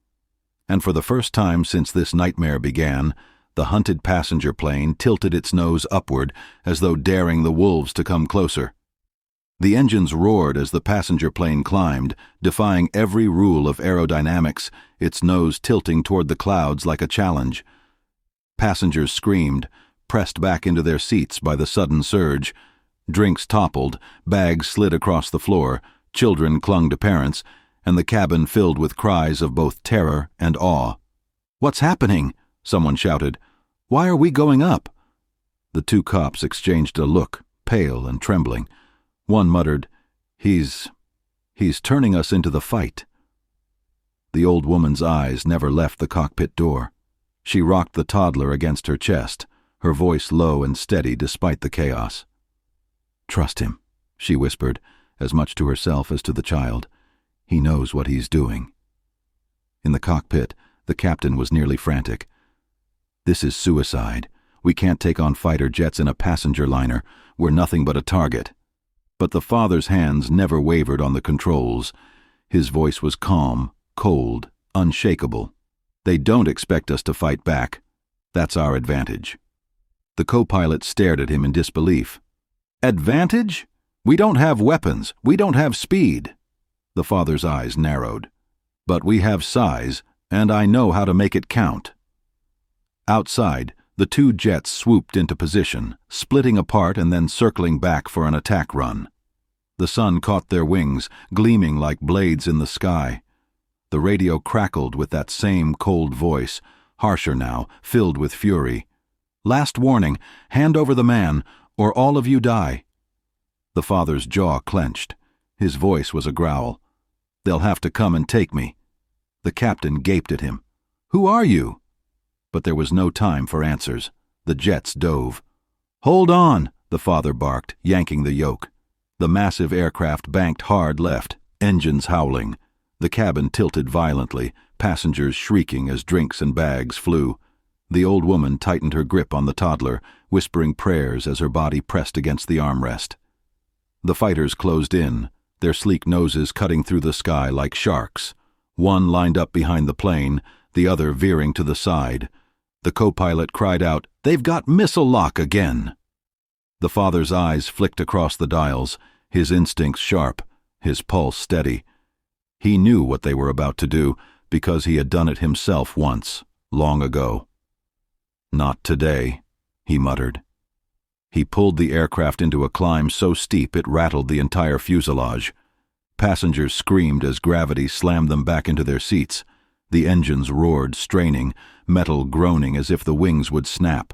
And for the first time since this nightmare began, the hunted passenger plane tilted its nose upward as though daring the wolves to come closer. The engines roared as the passenger plane climbed, defying every rule of aerodynamics, its nose tilting toward the clouds like a challenge. Passengers screamed, pressed back into their seats by the sudden surge. Drinks toppled, bags slid across the floor, children clung to parents, and the cabin filled with cries of both terror and awe. "What's happening?" someone shouted. "Why are we going up?" The 2 cops exchanged a look, pale and trembling. One muttered, He's turning us into the fight." The old woman's eyes never left the cockpit door. She rocked the toddler against her chest, her voice low and steady despite the chaos. "Trust him," she whispered, as much to herself as to the child. "He knows what he's doing." In the cockpit, the captain was nearly frantic. "This is suicide. We can't take on fighter jets in a passenger liner. We're nothing but a target." But the father's hands never wavered on the controls. His voice was calm, cold, unshakable. "They don't expect us to fight back. That's our advantage." The co-pilot stared at him in disbelief. "Advantage? We don't have weapons. We don't have speed." The father's eyes narrowed. "But we have size, and I know how to make it count." Outside, the 2 jets swooped into position, splitting apart and then circling back for an attack run. The sun caught their wings, gleaming like blades in the sky. The radio crackled with that same cold voice, harsher now, filled with fury. "Last warning, hand over the man, or all of you die." The father's jaw clenched. His voice was a growl. "They'll have to come and take me." The captain gaped at him. "Who are you?" But there was no time for answers. The jets dove. "Hold on," the father barked, yanking the yoke. The massive aircraft banked hard left, engines howling. The cabin tilted violently, passengers shrieking as drinks and bags flew. The old woman tightened her grip on the toddler, whispering prayers as her body pressed against the armrest. The fighters closed in, their sleek noses cutting through the sky like sharks. One lined up behind the plane, the other veering to the side. The co-pilot cried out, "They've got missile lock again!" The father's eyes flicked across the dials, his instincts sharp, his pulse steady. He knew what they were about to do because he had done it himself once, long ago. "Not today," he muttered. He pulled the aircraft into a climb so steep it rattled the entire fuselage. Passengers screamed as gravity slammed them back into their seats. The engines roared, straining, metal groaning as if the wings would snap.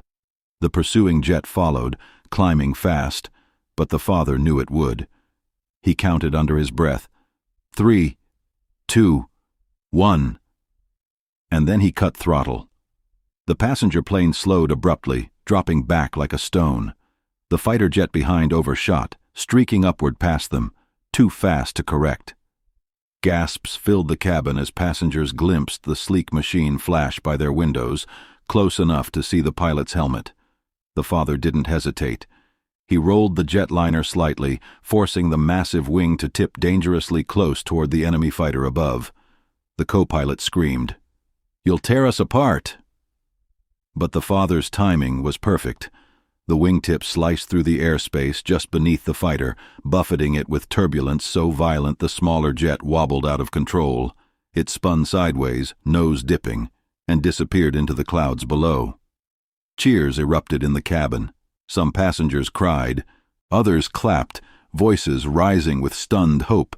The pursuing jet followed, climbing fast, but the father knew it would. He counted under his breath, 3, 2, 1, and then he cut throttle. The passenger plane slowed abruptly, dropping back like a stone. The fighter jet behind overshot, streaking upward past them, too fast to correct. Gasps filled the cabin as passengers glimpsed the sleek machine flash by their windows, close enough to see the pilot's helmet. The father didn't hesitate. He rolled the jetliner slightly, forcing the massive wing to tip dangerously close toward the enemy fighter above. The co-pilot screamed, "You'll tear us apart!" But the father's timing was perfect. The wingtips sliced through the airspace just beneath the fighter, buffeting it with turbulence so violent the smaller jet wobbled out of control. It spun sideways, nose dipping, and disappeared into the clouds below. Cheers erupted in the cabin. Some passengers cried. Others clapped, voices rising with stunned hope.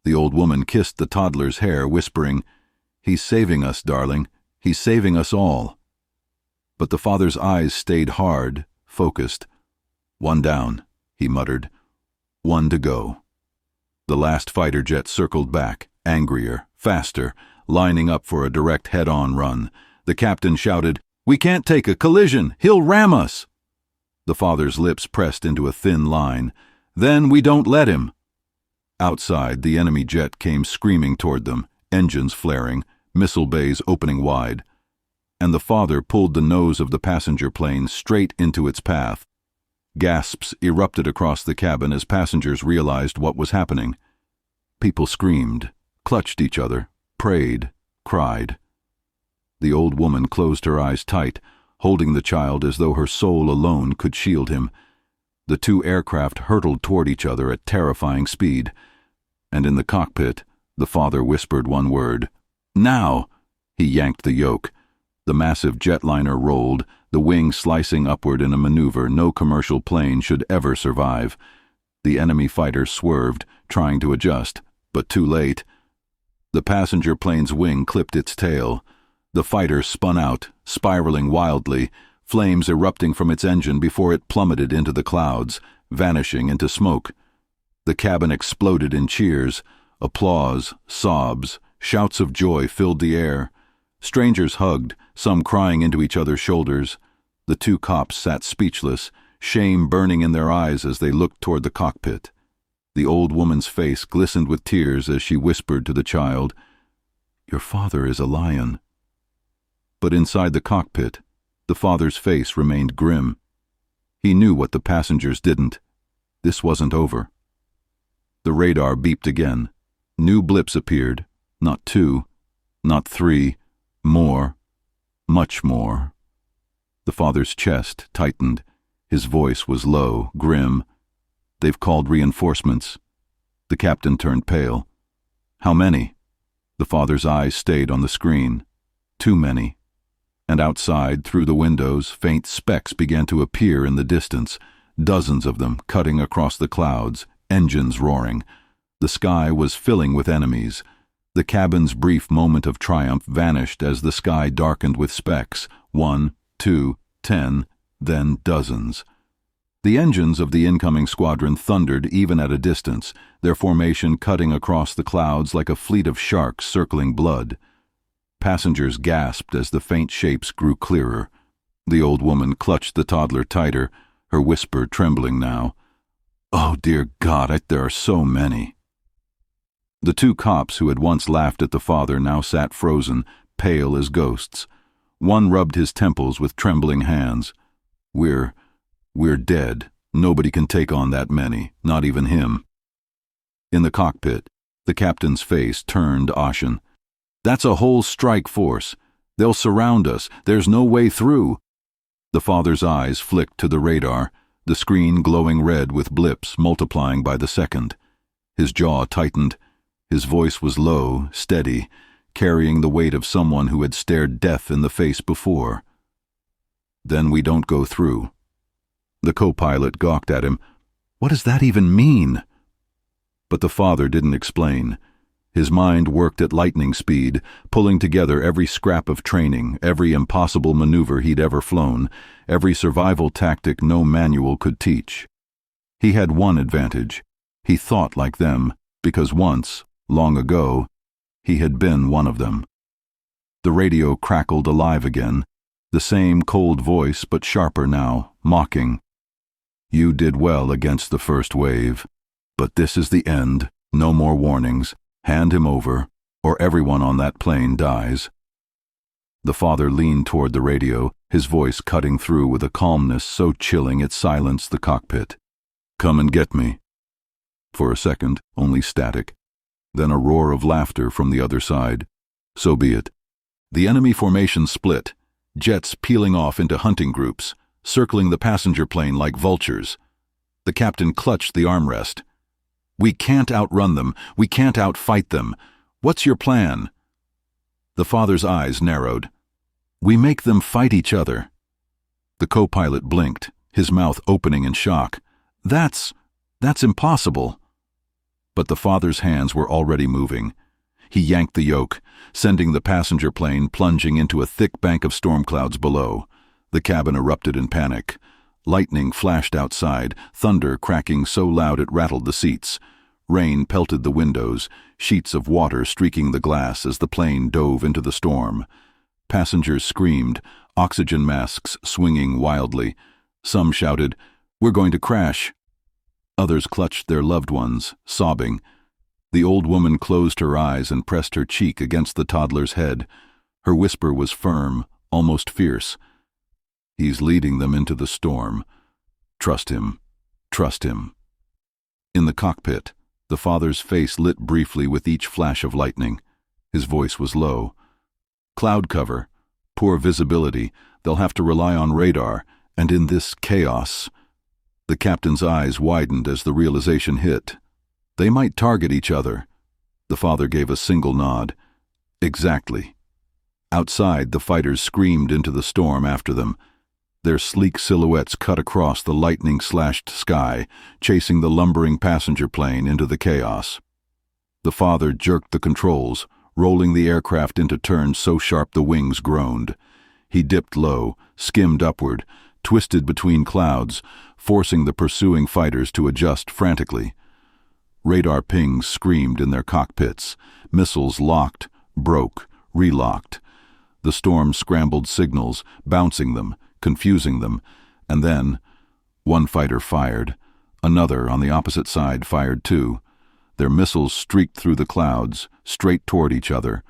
The old woman kissed the toddler's hair, whispering, "He's saving us, darling. He's saving us all." But the father's eyes stayed hard, focused. "One down," he muttered. "One to go." The last fighter jet circled back, angrier, faster, lining up for a direct head-on run. The captain shouted, "We can't take a collision! He'll ram us!" The father's lips pressed into a thin line. "Then we don't let him." Outside, the enemy jet came screaming toward them, engines flaring, missile bays opening wide. And the father pulled the nose of the passenger plane straight into its path. Gasps erupted across the cabin as passengers realized what was happening. People screamed, clutched each other, prayed, cried. The old woman closed her eyes tight, holding the child as though her soul alone could shield him. The two aircraft hurtled toward each other at terrifying speed. And in the cockpit, the father whispered one word. "Now!" He yanked the yoke. The massive jetliner rolled, the wing slicing upward in a maneuver no commercial plane should ever survive. The enemy fighter swerved, trying to adjust, but too late. The passenger plane's wing clipped its tail. The fighter spun out, spiraling wildly, flames erupting from its engine before it plummeted into the clouds, vanishing into smoke. The cabin exploded in cheers. Applause, sobs, shouts of joy filled the air. Strangers hugged, some crying into each other's shoulders. The two cops sat speechless, shame burning in their eyes as they looked toward the cockpit. The old woman's face glistened with tears as she whispered to the child, "Your father is a lion." But inside the cockpit, the father's face remained grim. He knew what the passengers didn't. This wasn't over. The radar beeped again. New blips appeared. Not two, not three, more, much more. The father's chest tightened. His voice was low, grim. "They've called reinforcements." The captain turned pale. "How many?" The father's eyes stayed on the screen. "Too many." And outside, through the windows, faint specks began to appear in the distance, dozens of them cutting across the clouds, engines roaring. The sky was filling with enemies. The cabin's brief moment of triumph vanished as the sky darkened with specks, 1, 2, 10, then dozens. The engines of the incoming squadron thundered even at a distance, their formation cutting across the clouds like a fleet of sharks circling blood. Passengers gasped as the faint shapes grew clearer. The old woman clutched the toddler tighter, her whisper trembling now. "Oh, dear God, there are so many." The two cops who had once laughed at the father now sat frozen, pale as ghosts. One rubbed his temples with trembling hands. We're dead. Nobody can take on that many, not even him." In the cockpit, the captain's face turned ashen. "That's a whole strike force. They'll surround us. There's no way through." The father's eyes flicked to the radar, the screen glowing red with blips multiplying by the second. His jaw tightened. His voice was low, steady, carrying the weight of someone who had stared death in the face before. "Then we don't go through." The co-pilot gawked at him. "What does that even mean?" But the father didn't explain. His mind worked at lightning speed, pulling together every scrap of training, every impossible maneuver he'd ever flown, every survival tactic no manual could teach. He had one advantage. He thought like them, because once, long ago, he had been one of them. The radio crackled alive again, the same cold voice but sharper now, mocking. "You did well against the first wave, but this is the end, no more warnings. Hand him over, or everyone on that plane dies." The father leaned toward the radio, his voice cutting through with a calmness so chilling it silenced the cockpit. "Come and get me." For a second, only static. Then a roar of laughter from the other side. So be it. The enemy formation split, jets peeling off into hunting groups, circling the passenger plane like vultures. The captain clutched the armrest. "We can't outrun them. We can't outfight them. What's your plan?" The father's eyes narrowed. "We make them fight each other." The co-pilot blinked, his mouth opening in shock. That's impossible." But the father's hands were already moving. He yanked the yoke, sending the passenger plane plunging into a thick bank of storm clouds below. The cabin erupted in panic. Lightning flashed outside, thunder cracking so loud it rattled the seats. Rain pelted the windows, sheets of water streaking the glass as the plane dove into the storm. Passengers screamed, oxygen masks swinging wildly. Some shouted, "We're going to crash." Others clutched their loved ones, sobbing. The old woman closed her eyes and pressed her cheek against the toddler's head. Her whisper was firm, almost fierce. "He's leading them into the storm. Trust him. Trust him." In the cockpit, the father's face lit briefly with each flash of lightning. His voice was low. "Cloud cover. Poor visibility. They'll have to rely on radar. And in this chaos..." The captain's eyes widened as the realization hit. They might target each other. The father gave a single nod. "Exactly." Outside, the fighters screamed into the storm after them. Their sleek silhouettes cut across the lightning-slashed sky, chasing the lumbering passenger plane into the chaos. The father jerked the controls, rolling the aircraft into turns so sharp the wings groaned. He dipped low, skimmed upward, twisted between clouds, forcing the pursuing fighters to adjust frantically. Radar pings screamed in their cockpits. Missiles locked, broke, relocked. The storm scrambled signals, bouncing them, confusing them, and then one fighter fired. Another on the opposite side fired too. Their missiles streaked through the clouds, straight toward each other.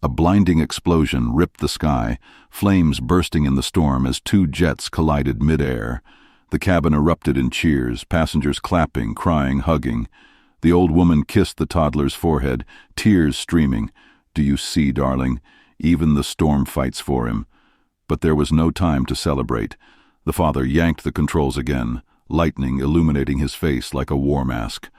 A blinding explosion ripped the sky, flames bursting in the storm as two jets collided mid-air. The cabin erupted in cheers, passengers clapping, crying, hugging. The old woman kissed the toddler's forehead, tears streaming. "Do you see, darling? Even the storm fights for him." But there was no time to celebrate. The father yanked the controls again, lightning illuminating his face like a war mask.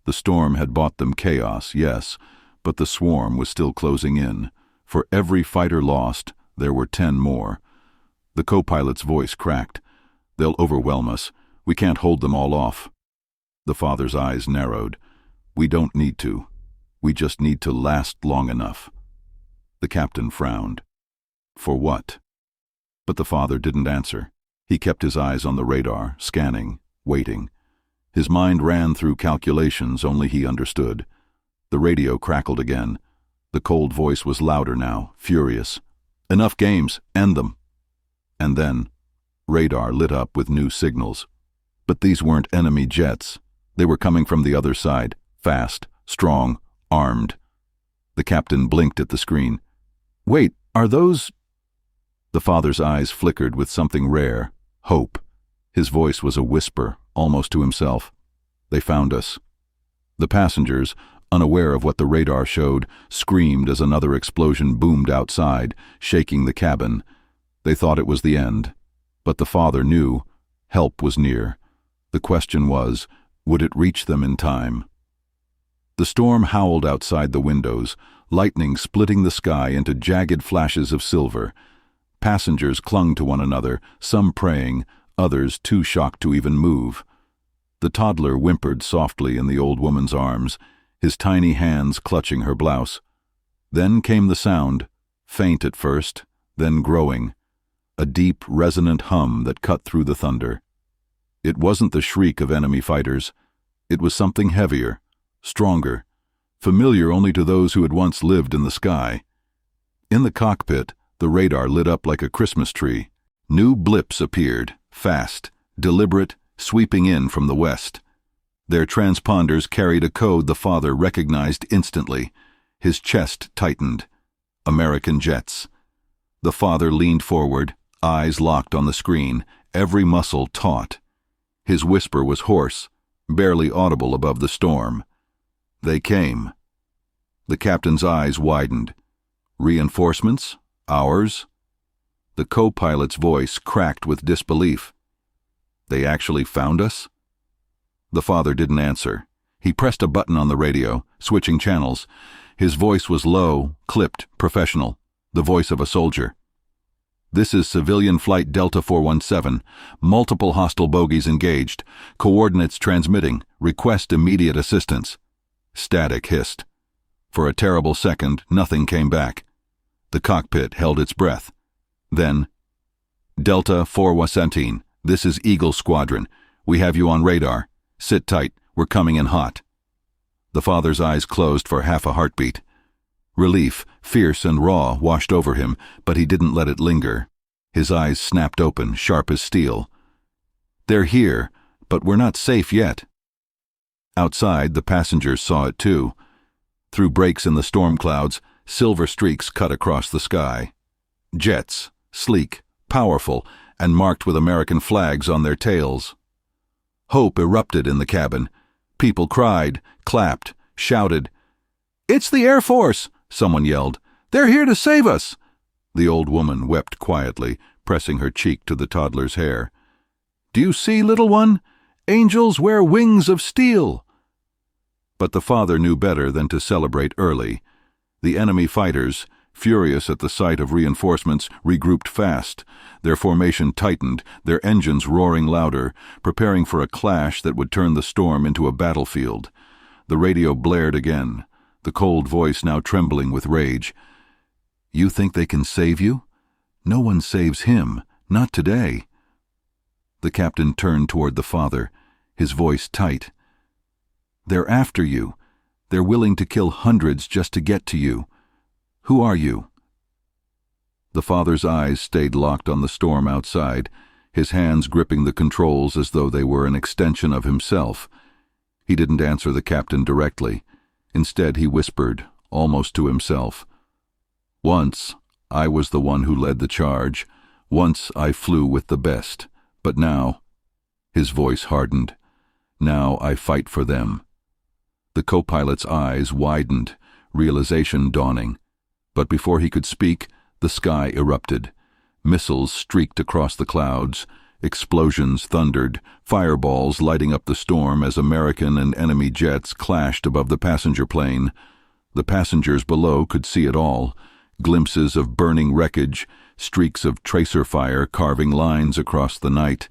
The storm had bought them chaos, yes, but the swarm was still closing in. For every fighter lost, there were 10 more. The co-pilot's voice cracked. "They'll overwhelm us. We can't hold them all off." The father's eyes narrowed. "We don't need to. We just need to last long enough." The captain frowned. "For what?" But the father didn't answer. He kept his eyes on the radar, scanning, waiting. His mind ran through calculations only he understood. The radio crackled again. The cold voice was louder now, furious. "Enough games. End them." And then, radar lit up with new signals. But these weren't enemy jets. They were coming from the other side, fast, strong, armed. The captain blinked at the screen. "Wait, are those..." The father's eyes flickered with something rare, hope. His voice was a whisper, almost to himself. "They found us." The passengers, unaware of what the radar showed, screamed as another explosion boomed outside, shaking the cabin. They thought it was the end. But the father knew help was near. The question was, would it reach them in time? The storm howled outside the windows, lightning splitting the sky into jagged flashes of silver. Passengers clung to one another, some praying, others too shocked to even move. The toddler whimpered softly in the old woman's arms, his tiny hands clutching her blouse. Then came the sound, faint at first, then growing, a deep, resonant hum that cut through the thunder. It wasn't the shriek of enemy fighters. It was something heavier, stronger, familiar only to those who had once lived in the sky. In the cockpit, the radar lit up like a Christmas tree. New blips appeared, fast, deliberate, sweeping in from the west. Their transponders carried a code the father recognized instantly. His chest tightened. American jets. The father leaned forward, eyes locked on the screen, every muscle taut. His whisper was hoarse, barely audible above the storm. They came. The captain's eyes widened. Reinforcements? Ours? The co-pilot's voice cracked with disbelief. They actually found us? The father didn't answer. He pressed a button on the radio, switching channels. His voice was low, clipped, professional, the voice of a soldier. This is civilian flight Delta 417. Multiple hostile bogies engaged. Coordinates transmitting. Request immediate assistance. Static hissed. For a terrible second, nothing came back. The cockpit held its breath. Then, Delta 417, this is Eagle Squadron. We have you on radar. Sit tight, we're coming in hot. The father's eyes closed for half a heartbeat. Relief, fierce and raw, washed over him, but he didn't let it linger. His eyes snapped open, sharp as steel. They're here, but we're not safe yet. Outside, the passengers saw it too. Through breaks in the storm clouds, silver streaks cut across the sky. Jets, sleek, powerful, and marked with American flags on their tails. Hope erupted in the cabin. People cried, clapped, shouted. "It's the Air Force!" someone yelled. "They're here to save us!" The old woman wept quietly, pressing her cheek to the toddler's hair. "Do you see, little one? Angels wear wings of steel!" But the father knew better than to celebrate early. The enemy fighters, furious at the sight of reinforcements, regrouped fast. Their formation tightened, their engines roaring louder, preparing for a clash that would turn the storm into a battlefield. The radio blared again, the cold voice now trembling with rage. "You think they can save you? No one saves him, not today." The captain turned toward the father, his voice tight. "They're after you. They're willing to kill hundreds just to get to you. Who are you?" The father's eyes stayed locked on the storm outside, his hands gripping the controls as though they were an extension of himself. He didn't answer the captain directly. Instead, he whispered, almost to himself, "Once, I was the one who led the charge. Once I flew with the best. But now," his voice hardened, "now I fight for them." The co-pilot's eyes widened, realization dawning. But before he could speak, the sky erupted. Missiles streaked across the clouds. Explosions thundered, fireballs lighting up the storm as American and enemy jets clashed above the passenger plane. The passengers below could see it all. Glimpses of burning wreckage, streaks of tracer fire carving lines across the night.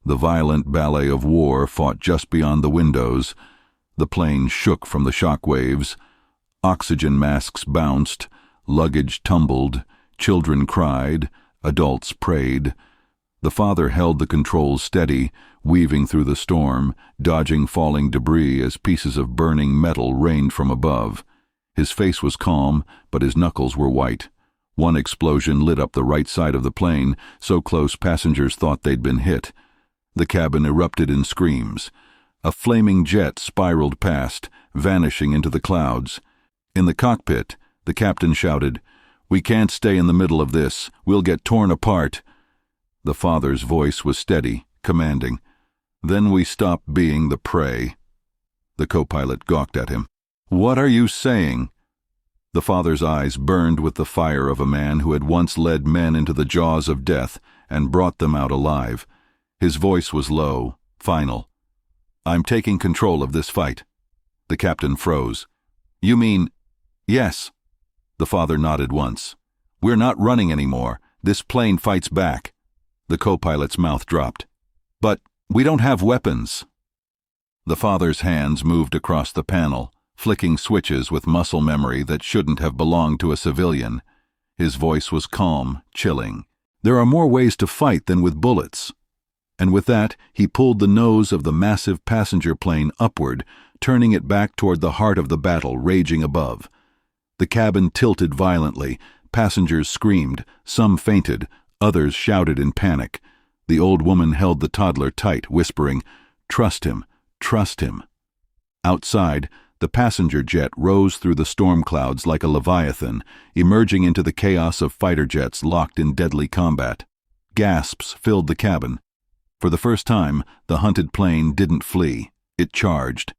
The violent ballet of war fought just beyond the windows. The plane shook from the shock waves. Oxygen masks bounced. Luggage tumbled, children cried, adults prayed. The father held the controls steady, weaving through the storm, dodging falling debris as pieces of burning metal rained from above. His face was calm, but his knuckles were white. One explosion lit up the right side of the plane, so close passengers thought they'd been hit. The cabin erupted in screams. A flaming jet spiraled past, vanishing into the clouds. In the cockpit, the captain shouted, "We can't stay in the middle of this. We'll get torn apart." The father's voice was steady, commanding. "Then we stop being the prey." The co-pilot gawked at him. "What are you saying?" The father's eyes burned with the fire of a man who had once led men into the jaws of death and brought them out alive. His voice was low, final. "I'm taking control of this fight." The captain froze. "You mean—" "Yes." The father nodded once. "We're not running anymore. This plane fights back." The co-pilot's mouth dropped. "But we don't have weapons." The father's hands moved across the panel, flicking switches with muscle memory that shouldn't have belonged to a civilian. His voice was calm, chilling. "There are more ways to fight than with bullets." And with that, he pulled the nose of the massive passenger plane upward, turning it back toward the heart of the battle raging above. The cabin tilted violently. Passengers screamed. Some fainted. Others shouted in panic. The old woman held the toddler tight, whispering, "Trust him, trust him." Outside, the passenger jet rose through the storm clouds like a leviathan, emerging into the chaos of fighter jets locked in deadly combat. Gasps filled the cabin. For the first time, the hunted plane didn't flee. It charged.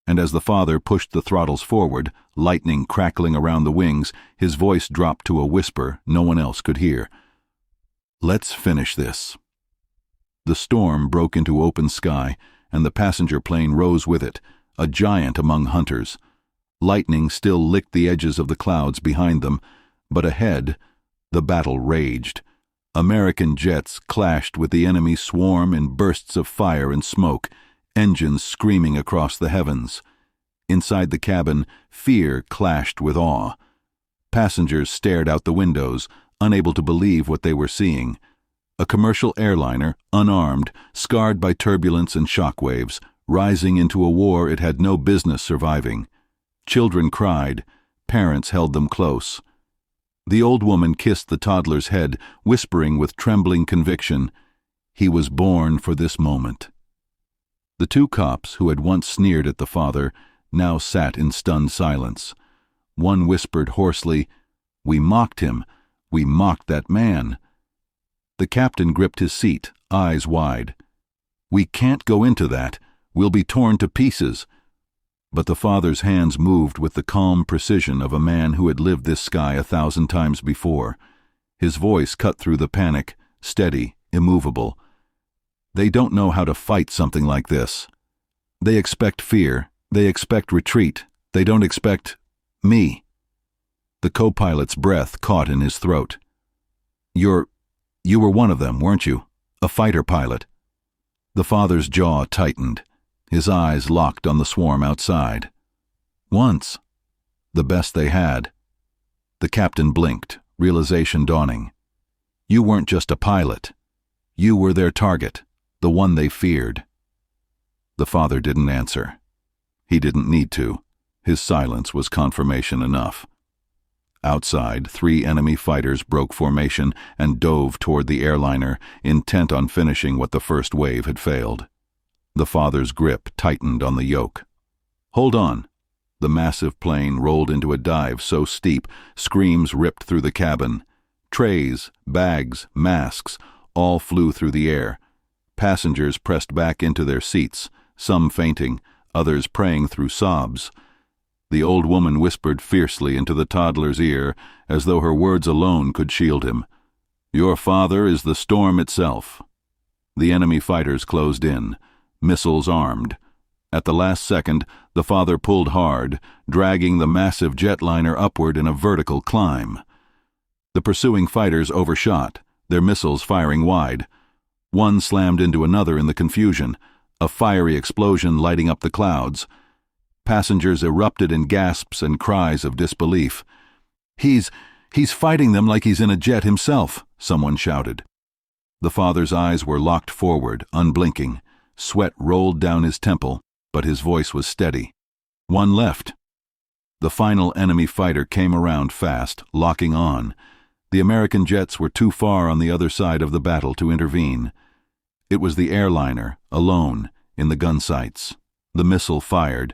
And as the father pushed the throttles forward, lightning crackling around the wings, his voice dropped to a whisper no one else could hear. Let's finish this. The storm broke into open sky, and the passenger plane rose with it, a giant among hunters. Lightning still licked the edges of the clouds behind them, but ahead, the battle raged. American jets clashed with the enemy swarm in bursts of fire and smoke, engines screaming across the heavens. Inside the cabin, fear clashed with awe. Passengers stared out the windows, unable to believe what they were seeing. A commercial airliner, unarmed, scarred by turbulence and shockwaves, rising into a war it had no business surviving. Children cried, parents held them close. The old woman kissed the toddler's head, whispering with trembling conviction, "He was born for this moment." The two cops, who had once sneered at the father, now sat in stunned silence. One whispered hoarsely, "We mocked him. We mocked that man." The captain gripped his seat, eyes wide. "We can't go into that. We'll be torn to pieces." But the father's hands moved with the calm precision of a man who had lived this sky 1,000 times before. His voice cut through the panic, steady, immovable. "They don't know how to fight something like this. They expect fear. They expect retreat. They don't expect me." The co-pilot's breath caught in his throat. You were one of them, weren't you? A fighter pilot." The father's jaw tightened. His eyes locked on the swarm outside. "Once. The best they had." The captain blinked, realization dawning. "You weren't just a pilot. You were their target, the one they feared." The father didn't answer. He didn't need to. His silence was confirmation enough. Outside, 3 enemy fighters broke formation and dove toward the airliner, intent on finishing what the first wave had failed. The father's grip tightened on the yoke. "Hold on." The massive plane rolled into a dive so steep, screams ripped through the cabin. Trays, bags, masks, all flew through the air. Passengers pressed back into their seats, some fainting, others praying through sobs. The old woman whispered fiercely into the toddler's ear, as though her words alone could shield him. "Your father is the storm itself." The enemy fighters closed in, missiles armed. At the last second, the father pulled hard, dragging the massive jetliner upward in a vertical climb. The pursuing fighters overshot, their missiles firing wide. One slammed into another in the confusion, a fiery explosion lighting up the clouds. Passengers erupted in gasps and cries of disbelief. He's fighting them like he's in a jet himself," someone shouted. The father's eyes were locked forward, unblinking. Sweat rolled down his temple, but his voice was steady. "One left." The final enemy fighter came around fast, locking on. The American jets were too far on the other side of the battle to intervene. It was the airliner, alone, in the gun sights. The missile fired.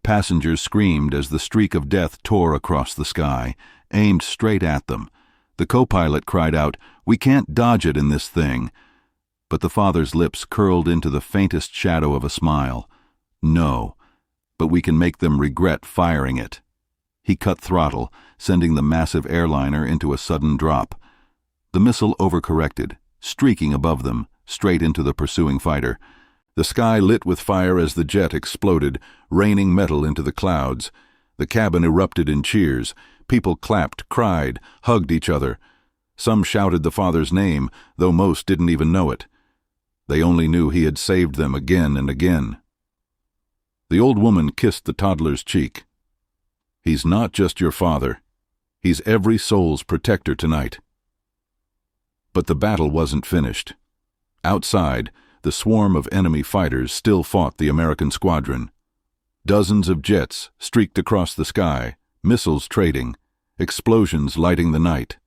Passengers screamed as the streak of death tore across the sky, aimed straight at them. The co-pilot cried out, "We can't dodge it in this thing." But the father's lips curled into the faintest shadow of a smile. "No, but we can make them regret firing it." He cut throttle, sending the massive airliner into a sudden drop. The missile overcorrected, streaking above them, straight into the pursuing fighter. The sky lit with fire as the jet exploded, raining metal into the clouds. The cabin erupted in cheers. People clapped, cried, hugged each other. Some shouted the father's name, though most didn't even know it. They only knew he had saved them again and again. The old woman kissed the toddler's cheek. "He's not just your father. He's every soul's protector tonight." But the battle wasn't finished. Outside, the swarm of enemy fighters still fought the American squadron. Dozens of jets streaked across the sky, missiles trading, explosions lighting the night.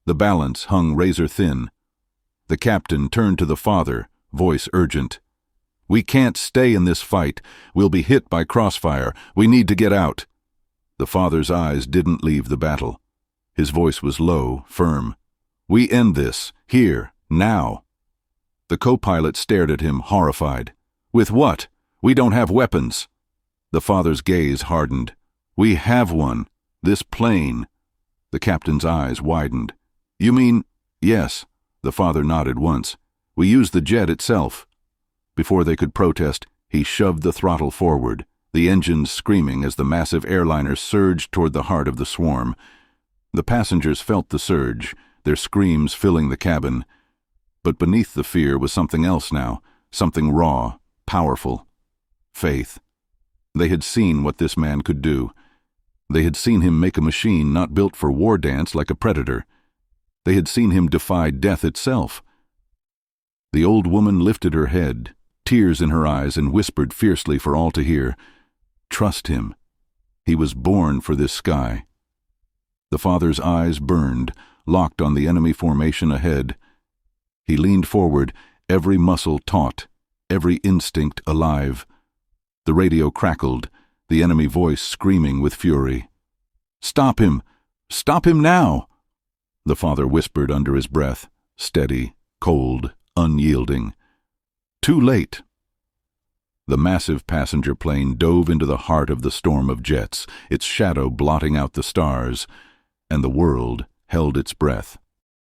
The balance hung razor-thin. The captain turned to the father, voice urgent. "We can't stay in this fight. We'll be hit by crossfire. We need to get out." The father's eyes didn't leave the battle. His voice was low, firm. "We end this, here, now." The co-pilot stared at him, horrified. "With what? We don't have weapons." The father's gaze hardened. "We have one. This plane." The captain's eyes widened. "You mean—" "Yes, The father nodded once. "We used the jet itself." Before they could protest, he shoved the throttle forward, the engines screaming as the massive airliner surged toward the heart of the swarm. The passengers felt the surge, their screams filling the cabin. But beneath the fear was something else now, something raw, powerful. Faith. They had seen what this man could do. They had seen him make a machine not built for war dance like a predator. They had seen him defy death itself. The old woman lifted her head, tears in her eyes, and whispered fiercely for all to hear, "Trust him. He was born for this sky." The father's eyes burned, locked on the enemy formation ahead. He leaned forward, every muscle taut, every instinct alive. The radio crackled, the enemy voice screaming with fury. "Stop him! Stop him now!" The father whispered under his breath, steady, cold, unyielding. Too late. The massive passenger plane dove into the heart of the storm of jets, its shadow blotting out the stars, and the world held its breath.